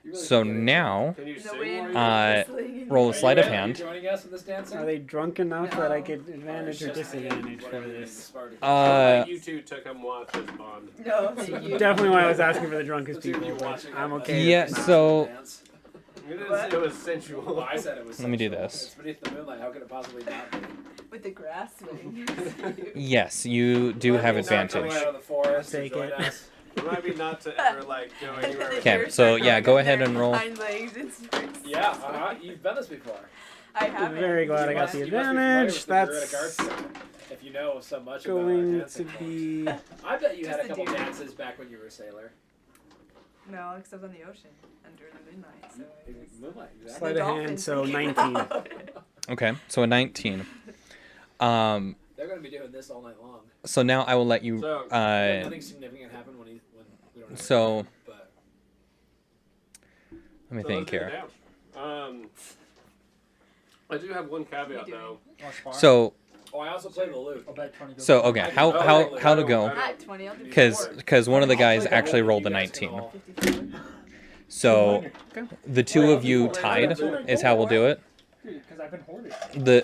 You really So can get it. now Can you The sing wind more? roll a Are you sleight of ready? Are you hand. joining us in this dancing? Are they drunk enough that I No. get advantage or disadvantage for this? Like you two took him watch this bond. No, you. Definitely why I was asking for the drunkest Let's see if people. you're But watching I'm it. okay. Yeah, with that. so It was sensual. Well, I said it was. Let me do sensual. this. It's beneath the moonlight. How could it possibly not be? With the grass swing. yes, you do have He's not coming advantage. out of the forest to Take join it. us. Remind me not to ever like go anywhere. Okay, so yeah, go ahead and roll. Hind legs and sprints. Yeah, you've done this before. I I'm haven't. very glad I got the You must be familiar advantage. with the Druidic That's arts, if you know so much going about to dancing be. I bet you had Just a the couple dude. dances back when you were a sailor. No, because I was on the ocean under the moonlight. So it was- Moonlight, exactly. Sleight of hand, Dolphins so freaking 19. out. Okay, so a 19. They're going to be doing this all night long. So now I will let you. So, Nothing significant happened when we don't know. So But let me So think let's do here. the dance. I do have one caveat though. So Oh, I also play the lute. I'll bet 20 gold. So okay, how to go? Not 20, I'll do Because one of the guys actually rolled a 19. 54. So the two of you tied is how we'll do it. Because I've been hoarding.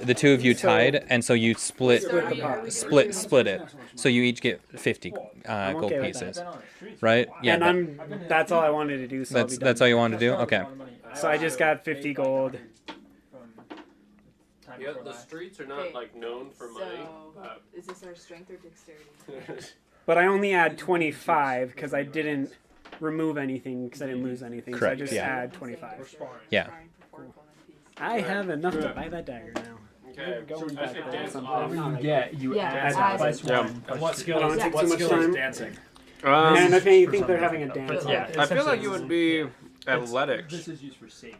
The two of you tied, and so you split Split the pot. split it. So you each get 50 I'm gold okay with pieces, Been on the streets. right? Yeah, And that's all I wanted to do. So I'll be that's done. all you want to do. Okay. So I just got 50 gold. Yeah, the streets are not Okay, like known for money. So, is this our strength or dexterity? But I only add 25 because I didn't remove anything because I didn't lose anything. Correct, So I just yeah. add 25. Yeah. Sparring for 4 gold apiece. I have enough to buy that dagger now. Okay. Going I back think there dance sometime. off. Whatever you get, you Yeah, add add plus Yeah. one. And what skill? I don't take What too much skill time. is dancing? And if anything, For they're something. having a dance. But yeah, I feel like it would be athletics. This is used for saving.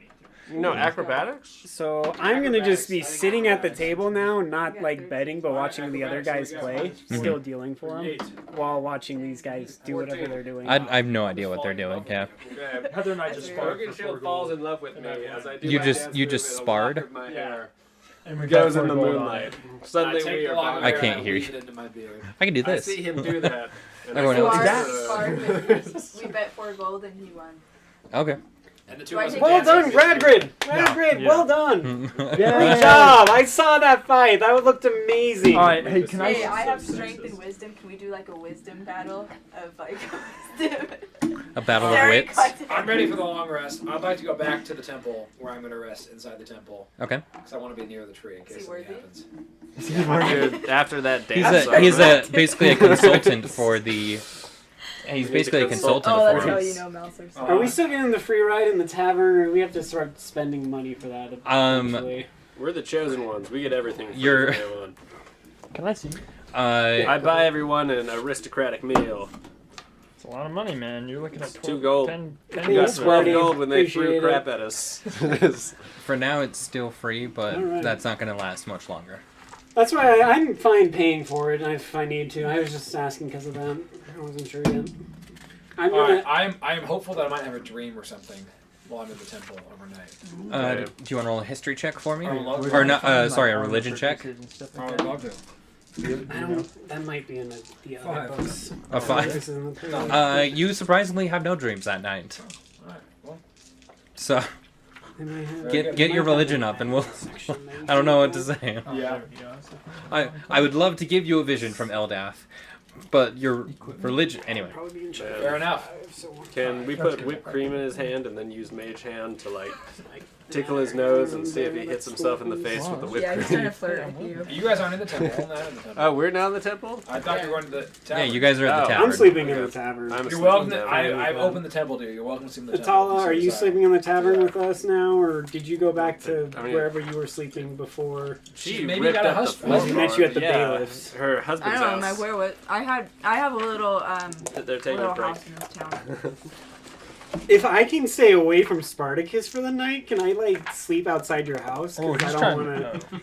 No, acrobatics? So I'm gonna just be sitting at the table now, not like betting, but watching the other guys play, still dealing for them, while watching these guys do whatever they're doing. I have no idea what they're doing. Yeah. Okay. Heather and I just sparred Morgan for 4 Shield falls gold. in love with me as I do You my just- dance you move just and a sparred? lock of my hair And we goes got in the 4 gold on moonlight. it. Suddenly take we the are long I hair can't and hear weave you. it into my beard. I can do I this. see him do that. and Everyone I else go, is- Ours "Ugh." sparred, we bet 4 gold and he won. Okay. And the two Do I of us take are Well done, dancing. Radgrid! Radgrid, Yeah. well done! Great Yeah. job! I saw that fight. That looked amazing. Alright, hey, can Hey, I? I have strength and wisdom. Can we do like a wisdom battle of like wisdom? A battle of Staring wits. contest. I'm ready for the long rest. I'd like to go back to the temple where I'm going to rest inside the temple Okay. because I want to be near the tree in Is he case something worthy? happens. Dude, after that He's dance, basically a consultant for the. He's basically a consultant Oh, that's for how it. you know Melser. Are we still getting the free ride in the tavern, or we have to start spending money for that? Eventually? we're the chosen ones. We get everything. free You're- from now on. Can I see? I buy everyone an aristocratic meal. It's a lot of money, man. You're looking at 12, 2 gold. 10 Yeah, We got it's 12 worthy. gold when they threw Appreciate crap it. at us. For now, it's still free, but Alright. that's not going to last much longer. That's why I'm fine paying for it if I need to. I was just asking because of that. I wasn't sure yet. I'm All gonna. right, I'm hopeful that I might have a dream or something while I'm in the temple overnight. Do you want to roll a history check for me? I would love to. Or not? Sorry, a religion check. I would love to. I don't. That might be in the other 5. books. A 5. This is in the You surprisingly have no dreams that night. Alright, well, So They might have- get your religion up, and we'll. Section I don't know what to say. yeah. I would love to give you a vision from Eldath, but your religion anyway. Probably be in chapter Fair enough. 5, so- Can we put whipped cream in his hand and then use mage hand to like tickle his nose and see if he hits himself in the face with the whipped Yeah, he's cream? trying to flirt with you. You guys aren't in the temple. I'm not in the temple. Oh, we're now in the temple? I thought you were going to the Yeah, tavern. you guys are at the Oh. tavern. I'm sleeping in Okay. the tavern. I'm You're asleep welcome. in To, the I've opened the temple to you. You're welcome to sleep in the temple. Atala, are you Sorry. sleeping in the tavern with us now, or did you go back to I mean- wherever you were sleeping before? She Maybe ripped got a up the hush floor. We met you at the yeah, bailiffs. Her I husband's don't know, house. where was I have a little They're taking a little break. house in this town. If I can stay away from Spartacus for the night, can I like sleep outside your house? 'Cause Oh, I he's don't trying. want to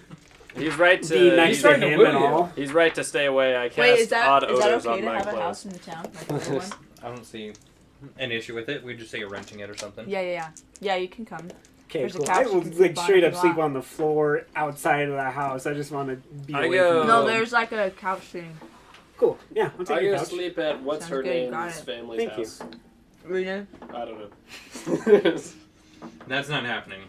He's right be to. next He's, to trying to him woo at you. all. he's right to stay away. I cast Wait, is that odd okay odors to on my have a clothes. house in the town? Like the other one? I don't see an issue with it. We just say you're renting it or something. Yeah. Yeah, you can come. Okay, There's a cool. couch I you will can like sleep on straight if up you sleep want. on the floor outside of the house. I just want to be I away go- from No, it. there's like a couch thing. Cool. Yeah, I'll take I your go couch. sleep at what's Sounds her good, got name's it. family's Thank you. house. Rena? I don't know. That's not happening.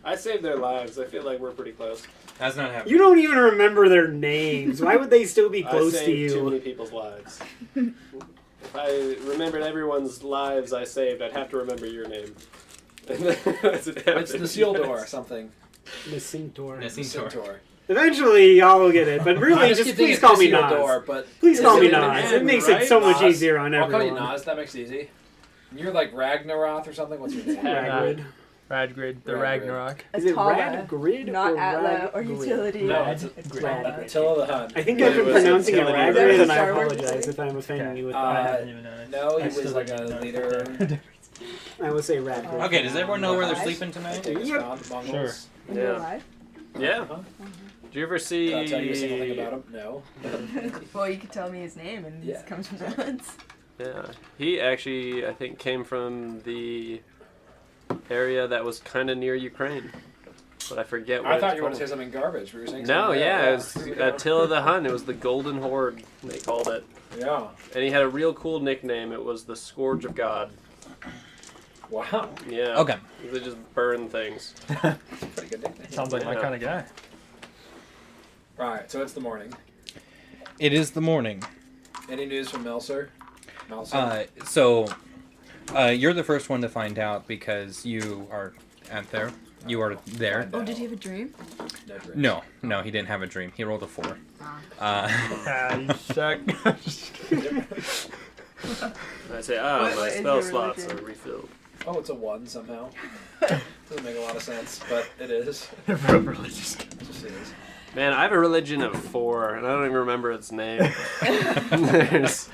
I saved their lives. I feel like we're pretty close. That's not happening. You don't even remember their names. Why would they still be close I to saved too many you? people's lives. If I remembered everyone's lives I saved, I'd have to remember your name. And that's what It's happened. the seal door or something. Nisintor. Nisintor. Eventually, y'all will get it. But I really, just just keep thinking please call it's me the seal Nas. door, but Please call Is me it in the Nas. It end, makes it right? so much Nas. easier on I'll call you everyone. Nas. That makes it easy. You're like Ragnaroth or something. What's your name? Ragrid. Radgrid, the Radgrid. Ragnarok. Is it Atala, Radgrid not or Atla or Ragrid? utility. No, it's Radgrid. Attila the Hun. I think Yeah, I've it been was pronouncing it Attila the Ragrid, Hun. and I Star Wars apologize movie? if I'm offending you with Uh, that. I didn't even know it. No, he I was still like don't a know leader. I will say Radgrid. Okay, does everyone know where they're Guys? sleeping tonight? Yep. Mongols. In Yeah. real life? Yeah. Do you ever see? Can I tell you a single thing about him? No. Well, you could tell me his name, and Yeah. this comes from the woods. Yeah, he actually I think came from the area that was kind of near Ukraine. but I forget what I it's thought you were going called. to say something garbage. We were saying No, something yeah, real. it was Attila the Hun. It was the Golden Horde, they called it. Yeah. And he had a real cool nickname. It was the Scourge of God. Wow. Yeah. Okay. They just burn things. Pretty good nickname. Sounds like my Yeah. kind of guy. Right, so it's the morning. It is the morning. Any news from Melser? Melser? You're the first one to find out because you are there. You are there. Oh, did he have a dream? No dream. No, he didn't have a dream. He rolled a 4. You suck. I say, What my is spell your slots are religion? refilled. Oh, it's a 1 somehow. Doesn't make a lot of sense, but it is. Religious. It just is. Man, I have a religion of 4, and I don't even remember its name. There's...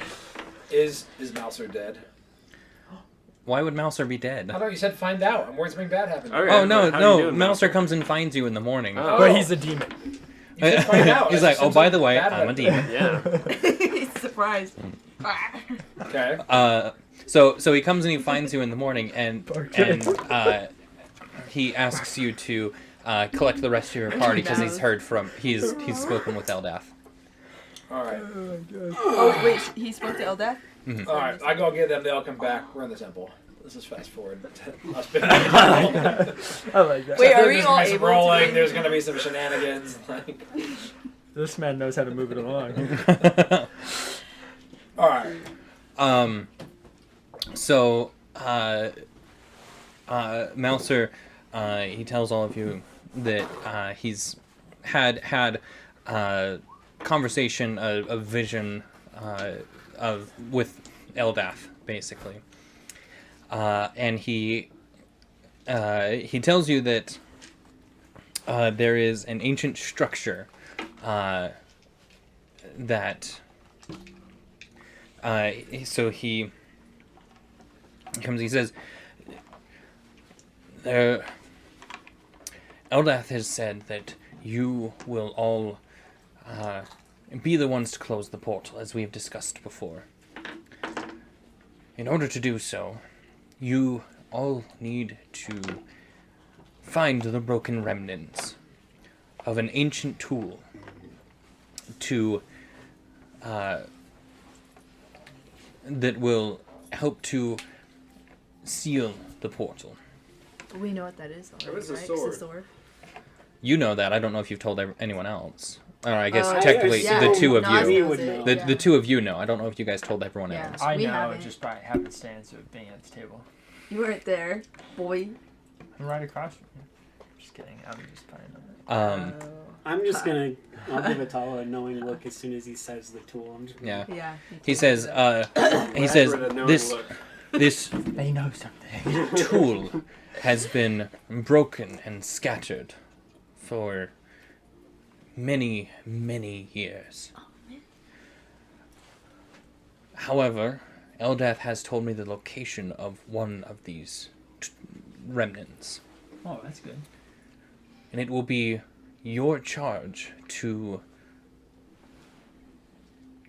Is Mouser dead? Why would Mouser be dead? I thought you said find out. I'm worried something bad happened. Okay. Oh no, How you no! doing, Mouser Mouser? comes and finds you in the morning. Oh. But he's a demon. You said find out. He's I like, just oh, said by the something way, bad I'm a happened." demon. Yeah. He's surprised. Okay. So he comes and he finds you in the morning, and Okay. he asks you to collect the rest of your party because he's spoken with Eldath. All right. Oh wait, he spoke to Eldath. All right. I go get them. They all come back. We're in the temple. This is fast forward. Us back. I like that. Wait, are we There's all gonna be some able rolling. to? There's gonna be some shenanigans. Like, This man knows how to move it along. all right. Mouser, he tells all of you that he's had a conversation, a vision with Eldath, basically, and he tells you that there is an ancient structure that. So he comes. He says, Eldath has said that you will all be the ones to close the portal, as we've discussed before. In order to do so, you all need to find the broken remnants of an ancient tool to that will help to seal the portal. We know what that is already, It was a right? sword. It's a sword. You know that. I don't know if you've told anyone else. Or I guess I technically yeah, the two of Nas you. knows would it, know. The yeah. two of you know. I don't know if you guys told everyone Yeah. else. I We know haven't. just by happenstance of being at the table. You weren't there, boy. I'm right across from you. Just kidding. I'm just playing on it. I'm just gonna. I'll give Atala a knowing look as soon as he says the tool. I'm just. Yeah. Yeah. He says. He says With a knowing this look. this They know something. tool has been broken and scattered for many, many years. However, Eldath has told me the location of one of these remnants, Oh, that's good. and it will be your charge to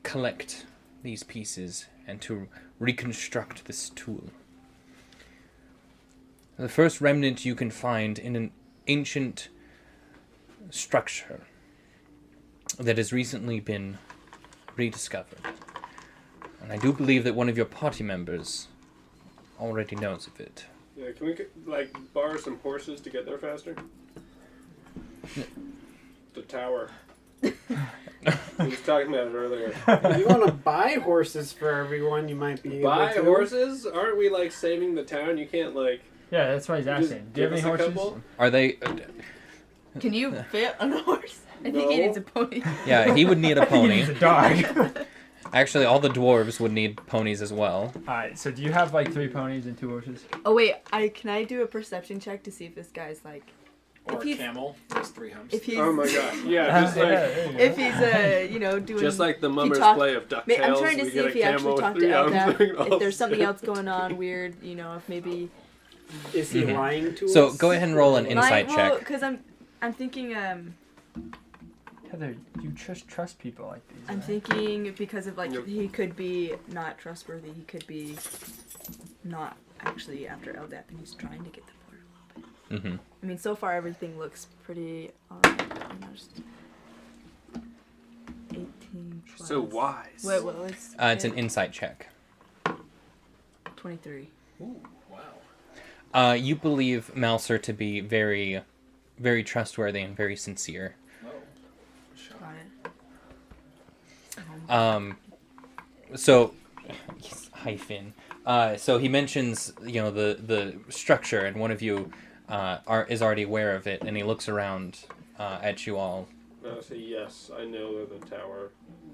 collect these pieces and to reconstruct this tool. The first remnant you can find in an ancient structure that has recently been rediscovered. And I do believe that one of your party members already knows of it. Yeah, can we borrow some horses to get there faster? The tower. We was talking about it earlier. If you want to buy horses for everyone, you might be able Buy to. horses? Aren't we saving the town? You can't Yeah, that's why he's Just asking. Do you have give any us a horses? couple? Are they... Can you fit on a horse? I think he No. needs a pony. yeah, he would need a pony. He's a dog. Actually, all the dwarves would need ponies as well. Alright, so do you have 3 ponies and 2 horses? Oh wait, can I do a perception check to see if this guy's Or If he's- camel. There's 3 humps. if he's Oh my god. Yeah, just there you go. if he's doing just like the mummer's talk- play of DuckTales. I'm trying to we see get if a he camel actually with talked to 3 arms Eldath, doing all if there's something shit. else going on weird, if maybe Is he Mhm. lying to us? So go ahead and roll an insight check. because I'm thinking Heather, you just trust people like these. I'm right? thinking because of Yep. he could be not trustworthy, he could be not actually after Eldath and he's trying to get the portal open. Mm-hmm. I mean, so far everything looks pretty alright. You know, just 18 plus. So wise. What was It's it? an insight check. 23. Ooh, wow. You believe Malser to be very, very trustworthy and very sincere. Oh. Shot. Got it. So, yes, hyphen. So he mentions, the structure, and one of you is already aware of it, and he looks around at you all. I'll say yes. I know the tower.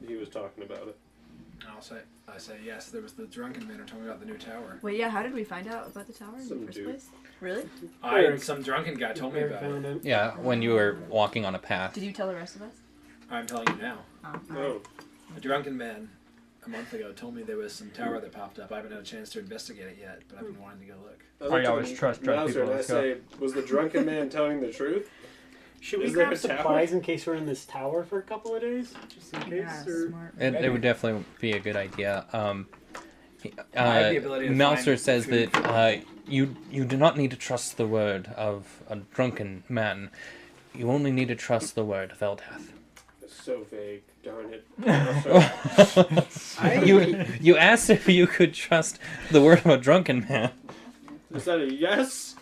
He was talking about it. I say yes. There was the drunken man who told me about the new tower. Wait, yeah, how did we find out about the tower in Some the first dude. place? Really? Some drunken guy told me Eric about it. found it. Yeah, when you were walking on a path. Did you tell the rest of us? I'm telling you now. Oh, Oh, A drunken man a month ago told me there was some tower that popped up. I haven't had a chance to investigate it yet, but I've been wanting to go look. I always trust drunk people. And I Let's go. say, was the drunken man telling the truth? Should we Is there grab a tower? supplies in case we're in this tower for a couple of days? Just in case? Yeah, or... smart. It would definitely be a good idea. I have the ability to Malser find says food that you do not need to trust the word of a drunken man. You only need to trust the word of Eldath. It's so vague. Darn it. You asked if you could trust the word of a drunken man. Is that a yes?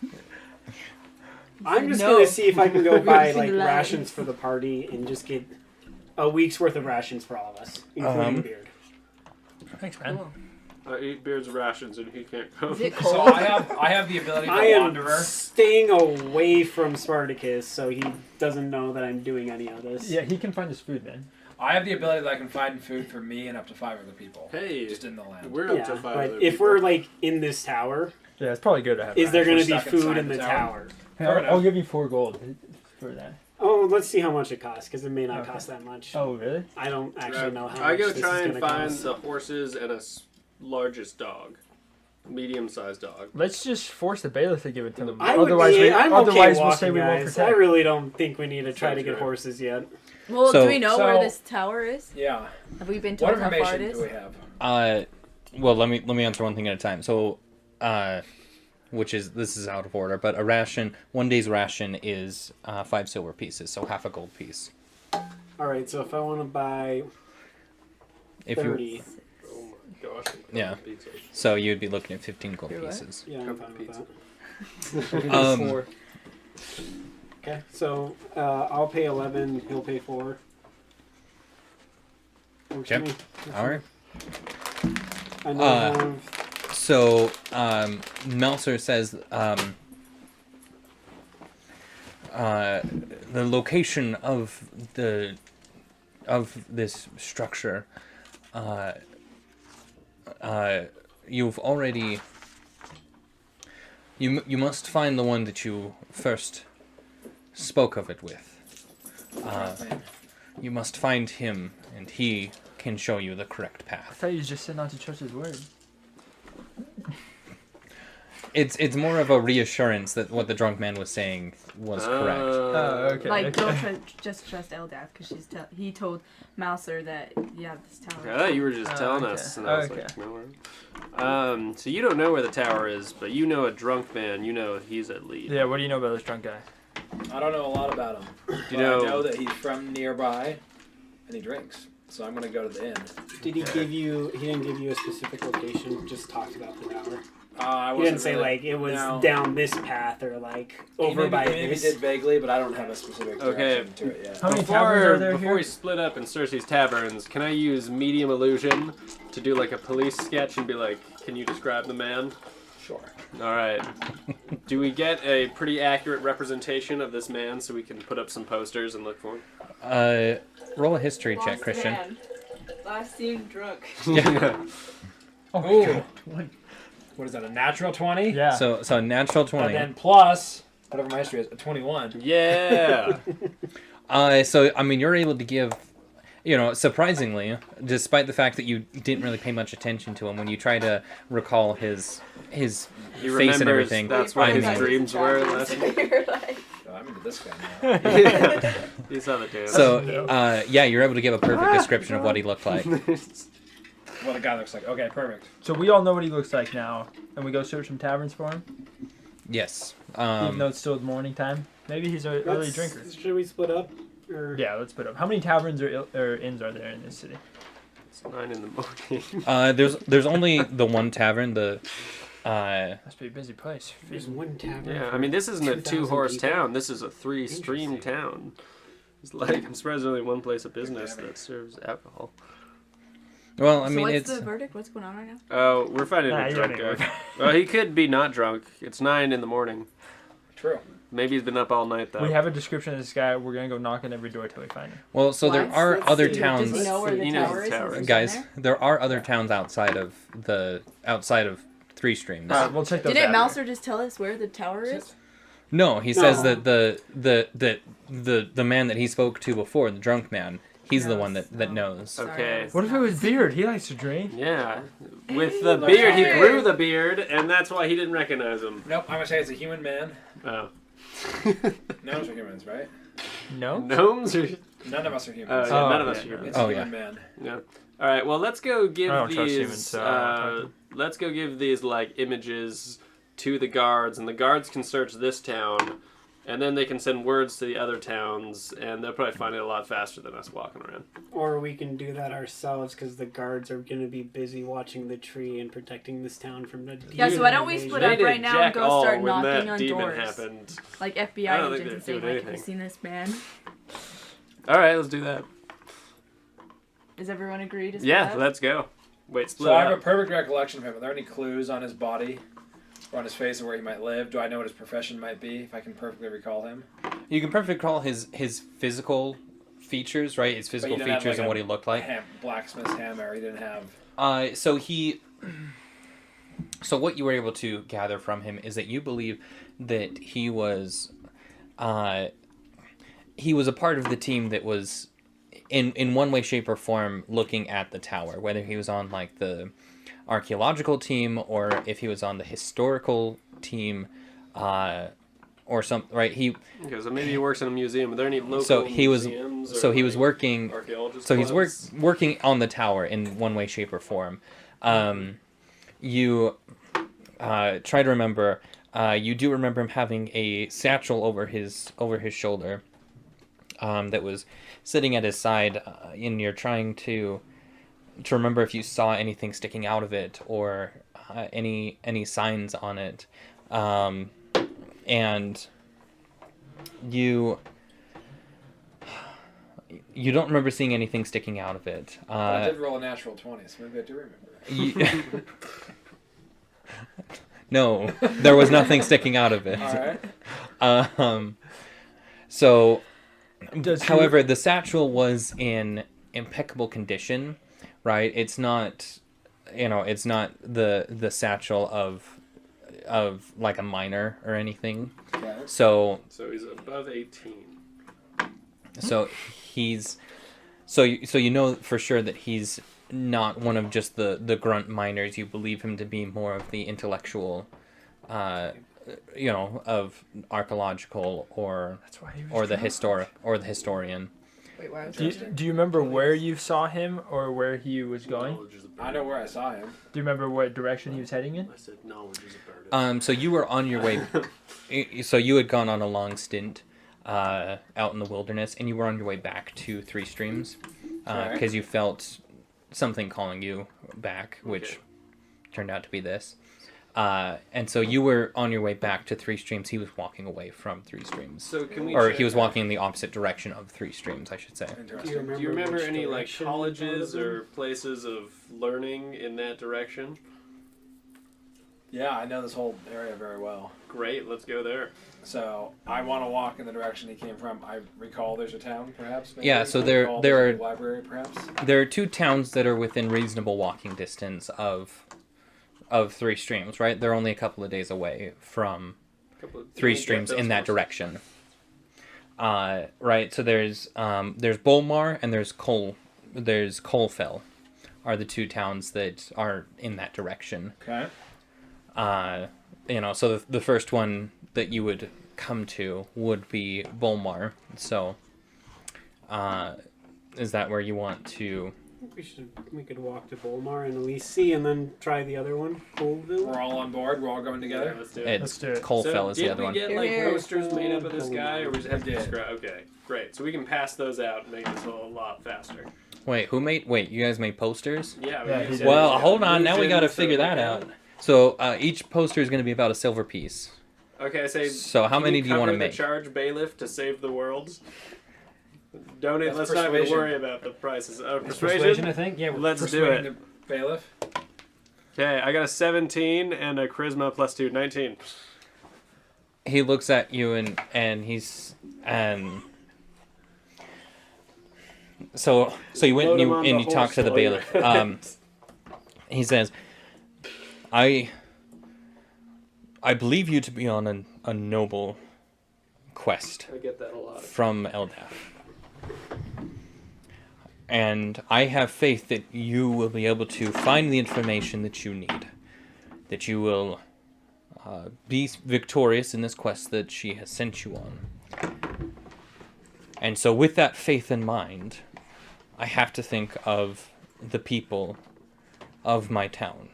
I'm just No. gonna see if I can go buy Using like lies. rations for the party and just get a week's worth of rations for all of us, including Beard. Thanks, man. Cool. I ate Beard's rations and he can't come. Is it So cold? I have the ability to I am wanderer. staying away from Spartacus, so he doesn't know that I'm doing any of this. Yeah, he can find his food, man. I have the ability that I can find food for me and up to 5 other people. Hey, Just in the land. we're up Yeah, to 5 but other if people. we're like in this tower, Yeah, it's probably good to have. is there rations. going to be We're stuck food inside in the the tower? tower. Hey, Fair I'll enough. give you 4 gold for that. Oh, let's see how much it costs, because it may not Okay. cost that much. Oh, really? I don't actually know how I much go this try is and gonna find cost. the horses and a largest dog. Medium-sized dog. Let's just force the bailiff to give it to them. I would Otherwise, be, I'm okay otherwise we'll walking, say we won't guys. protect. I really don't think we need to try to Sounds get good. horses yet. Well, So- do we know where So- this tower is? Yeah. Have we been What told how far it information is? do we have? Well, let me answer one thing at a time. So, this is out of order, but one day's ration is 5 silver pieces, so half a gold piece. All right, so if I want to buy If 30, Oh my gosh. Yeah. Pizza. so you'd be looking at 15 gold You're what? pieces. yeah, I'm Cup fine of with pizza. that. Um, 4. Okay, so I'll pay 11. He'll pay 4. Works for Okay. me. All right. I now have So, Melser says the location of this structure. You've already. You must find the one that you first spoke of it with. You must find him, and he can show you the correct I path. thought you just said not to trust his word. It's more of a reassurance that what the drunk man was saying was correct. Oh, okay. Like, okay. don't just trust Eldath because he told Mouser that you have this tower. I thought you were just telling okay. us. And I was Okay. like, no. So you don't know where the tower is, but you know a drunk man. You know he's at lead. Yeah, what do you know about this drunk guy? I don't know a lot about him. You But know- I know that he's from nearby, and he drinks. So I'm gonna go to the inn. Did he give you? He didn't give you a specific location. Just talked about the tower. I He wasn't didn't say really- like it was no. down this path or like He over maybe, by he maybe this. did vaguely, but I don't have a specific Okay. direction to it yet. How many taverns are there Before here? we split up in Cersei's Taverns, can I use medium illusion to do like a police sketch and be like, can you describe the man? Sure. All right. Do we get a pretty accurate representation of this man so we can put up some posters and look for him? Roll a history check, Christian. Man. Last seen drunk. Yeah. Oh, Ooh. What is that? A natural 20? yeah. So natural And 20. then plus whatever my history is, a 21. Yeah. So I mean, you're able to give, surprisingly, despite the fact that you didn't really pay much attention to him when you try to recall his He face remembers and everything. that's what his I mean- dreams were. Last You're like, Oh, I'm into this guy now. yeah. You saw the dance. So yeah, you're able to give a perfect description of what he looked like. What a guy looks like. Okay, perfect. So we all know what he looks like now, and we go search some taverns for him. Yes. even though it's still morning time. Maybe he's an early drinker. Should we split up? Or Yeah, let's put up. How many taverns or inns are there in this city? It's 9 in the morning. there's only the one tavern. The Must be a busy place. there's one tavern. Yeah, for I mean, this isn't a 2,000 2-horse people. town. This is a 3-stream Interesting. town. It's like, I'm surprised there's only one place of business that serves alcohol. well, I so mean, what's it's the verdict? What's going on right now? Oh, we're finding Nah, a you drunk don't guy. Well, he could be not drunk. It's 9 in the morning. True. Maybe he's been up all night, though. We have a description of this guy. We're gonna go knock on every door till we find him. well. So there What? are Let's other see. towns. Does he know where the He knows tower the is? tower. Since he's Guys, been there? there are other towns outside of Three Streams. We'll check those Didn't out. Mouser just tell us where the tower is? No, he says No. that the man that he spoke to before, the drunk man, he's the one that knows. Sorry, Okay. I was What if it not- was Beard? He likes to drink. Yeah. With the beard, he grew the beard, and that's why he didn't recognize him. Nope, I'm gonna say it's a human man. Oh. Gnomes are humans, right? No. Gnomes or... None of us are Oh, humans. yeah, Oh, none of us yeah, are no. humans. It's Oh, a human yeah. man. Yeah. All right. Well, let's go give I don't trust these. humans, so I don't talk Let's go give these like images to the guards, and the guards can search this town, and then they can send words to the other towns, and they'll probably find it a lot faster than us walking around. Or we can do that ourselves because the guards are going to be busy watching the tree and protecting this town from the Yeah, so why don't we invasion. split They up did right now and jack go all start when knocking that on demon doors? happened. Like I FBI don't think agents and they're saying, doing like, have you anything. seen this man? All right, let's do that. Does everyone agree to split Yeah, up? let's go. Wait, split So I have a up. perfect recollection of him. Are there any clues on his body or on his face of where he might live? Do I know what his profession might be if I can perfectly recall him? You can perfectly recall his physical features, right? His physical didn't have, features like, and a what he looked like. Blacksmith's hammer. He didn't have. So what you were able to gather from him is that you believe that he was a part of the team that was in one way, shape, or form looking at the tower, whether he was on like the archaeological team or if he was on the historical team, or something, right? Okay, so maybe he works in a museum. Are there any local So he was museums or, so he was like, working archaeologist so he's clubs? working on the tower in one way, shape, or form. You try to remember. You do remember him having a satchel over his shoulder, that was sitting at his side, and you're trying to remember if you saw anything sticking out of it or any signs on it, and you don't remember seeing anything sticking out of it. But I did roll a natural 20, so maybe I do remember. You, no, there was nothing sticking out of it. All right. So, Does he- however, the satchel was in impeccable condition, right? It's not, it's not the satchel of like a miner or anything. Okay. So So he's above 18. So you know for sure that he's not one of just the grunt miners. You believe him to be more of the intellectual, of archaeological or That's why he was the drunk. historian. Wait, why was Do you remember where you saw him or where he was going? Knowledge is a burden. I know where I saw him. Do you remember what direction he was heading in? I said knowledge is a burden. So you were on your way. So you had gone on a long stint out in the wilderness, and you were on your way back to Three Streams Okay. because you felt something calling you back, which Okay. turned out to be this. And so you were on your way back to Three Streams. He was walking away from Three Streams, So can we or check- he was walking in the opposite direction of Three Streams, I should say. Interesting. Do you remember which any like direction colleges he or places of learning in that direction? Yeah, I know this whole area very well. Great, let's go there. So I want to walk in the direction he came from. I recall there's a town, perhaps. Maybe? Yeah, so I there- recall there there's are- a library, perhaps. There are two towns that are within reasonable walking distance of Three Streams, right? They're only a couple of days away from Three Streams in that direction. Right. So there's Bolmar and there's Colfell, are the two towns that are in that direction. Okay. So the first one that you would come to would be Bolmar. So, is that where you want to we could walk to Bolmar and at least see, and then try the other one, Colville. We're all on board. We're all going Yeah, together. let's do it. It's Let's do it. Coalfell is the did other we one. get Here, like here. posters made up of this guy, or we just have to Yeah. describe? Okay, great. So we can pass those out and make this a lot faster. Wait, you guys made posters? Yeah. Yeah, use he it. did. Well, hold on. Now we Illusions, got to so figure we that can- out. So each poster is going to be about a silver piece. Okay, I say. So how can many you do you want to cover the make? charge bailiff to save the world. Donate. That's Let's not even persuasion. worry about the prices. It's Persuasion. I think. Yeah. Let's do Persuading it. the bailiff. Okay, I got a 17 and a charisma +2, 19. He looks at you and he's so you went Load and him you, on and the you talked to the horse bailiff. He says, I believe you to be on a noble quest I get that a lot. from Eldath. And I have faith that you will be able to find the information that you need. That you will be victorious in this quest that she has sent you on. And so with that faith in mind, I have to think of the people of my town.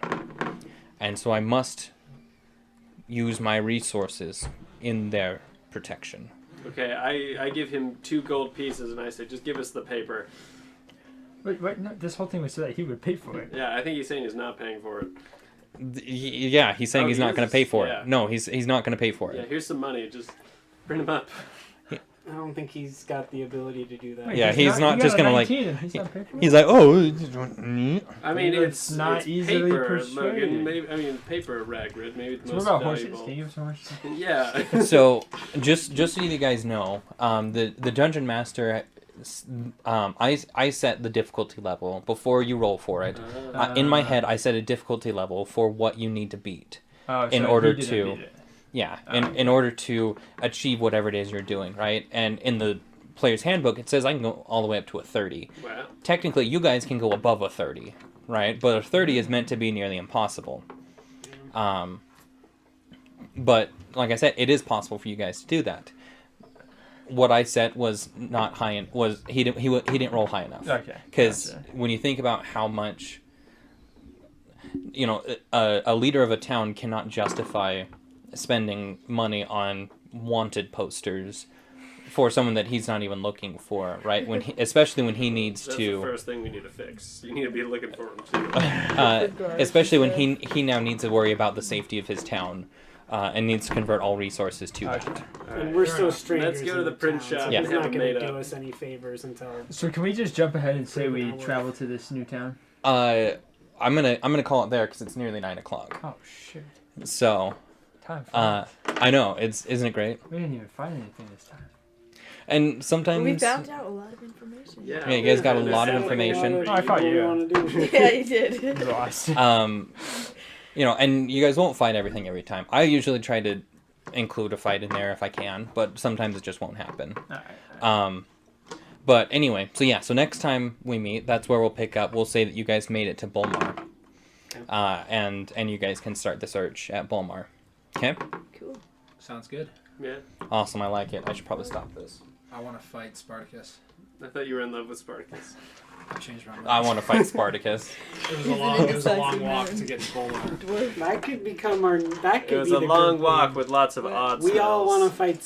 And so I must use my resources in their protection. Okay, I give him 2 gold pieces and I say, just give us the paper. Wait, no, this whole thing was so that he would pay for it. Yeah, I think he's saying he's not paying for it. Yeah, he's saying Oh, he's he not is? going to pay for Yeah. it. No, he's not going to pay for Yeah, it. here's some money. Just print him up. I don't think he's got the ability to do that. Yeah, he's not you just got a gonna, like- 19 and he's not paying for it? He's like, oh, I mean, Well, it's it's not easily paper, persuaded. Logan. Maybe, I mean, paper, Ragrid. Maybe the So what most about horses? valuable. Can you give some horses? Yeah. so just so you guys know, the dungeon master, I set the difficulty level before you roll for it. In my head, I set a difficulty level for what you need to beat. Oh, In so order he didn't to- beat it. Yeah, Oh, in order to achieve whatever it is you're doing, right? And in the player's handbook, it says I can go all the way up to a 30. Wow. Technically, you guys can go above a 30, right? But a 30 is meant to be nearly impossible. But like I said, it is possible for you guys to do that. What I set was not high en- was he didn't roll high enough. Okay. Because gotcha. when you think about how much, a leader of a town cannot justify spending money on wanted posters for someone that he's not even looking for, right? Especially when he needs That's to. the first thing we need to fix. You need to be looking for him too. Especially when he now needs to worry about the safety of his town, and needs to convert all resources to Okay. that. And we're still strangers. Let's go in to the print town, shop So Yeah. he's and have not them going made to do up. us any favors until. So can we just jump ahead and say we Hour. travel to this new town? I'm gonna call it there because it's nearly 9 o'clock. Oh shit! So Time. Flies. I know isn't it great? We didn't even find anything this time. And sometimes We found out a lot of information. Yeah, Yeah, you guys got a we lot of found information. I thought you- want to do. Yeah, you did. Lost. And you guys won't fight everything every time. I usually try to include a fight in there if I can, but sometimes it just won't happen. Alright. But anyway, so next time we meet, that's where we'll pick up. We'll say that you guys made it to Bolmar, and you guys can start the search at Bolmar. Okay, Cool. Sounds good. Yeah, awesome. I like it. I should probably stop this. I want to fight Spartacus. I thought you were in love with Spartacus. I changed my mind. I want to fight Spartacus. It was He's a an long indecisive walk man. to get to Bolmar. Dwarf. That could become our. That could It was be a the long group walk name. with lots of odds. We all want to fight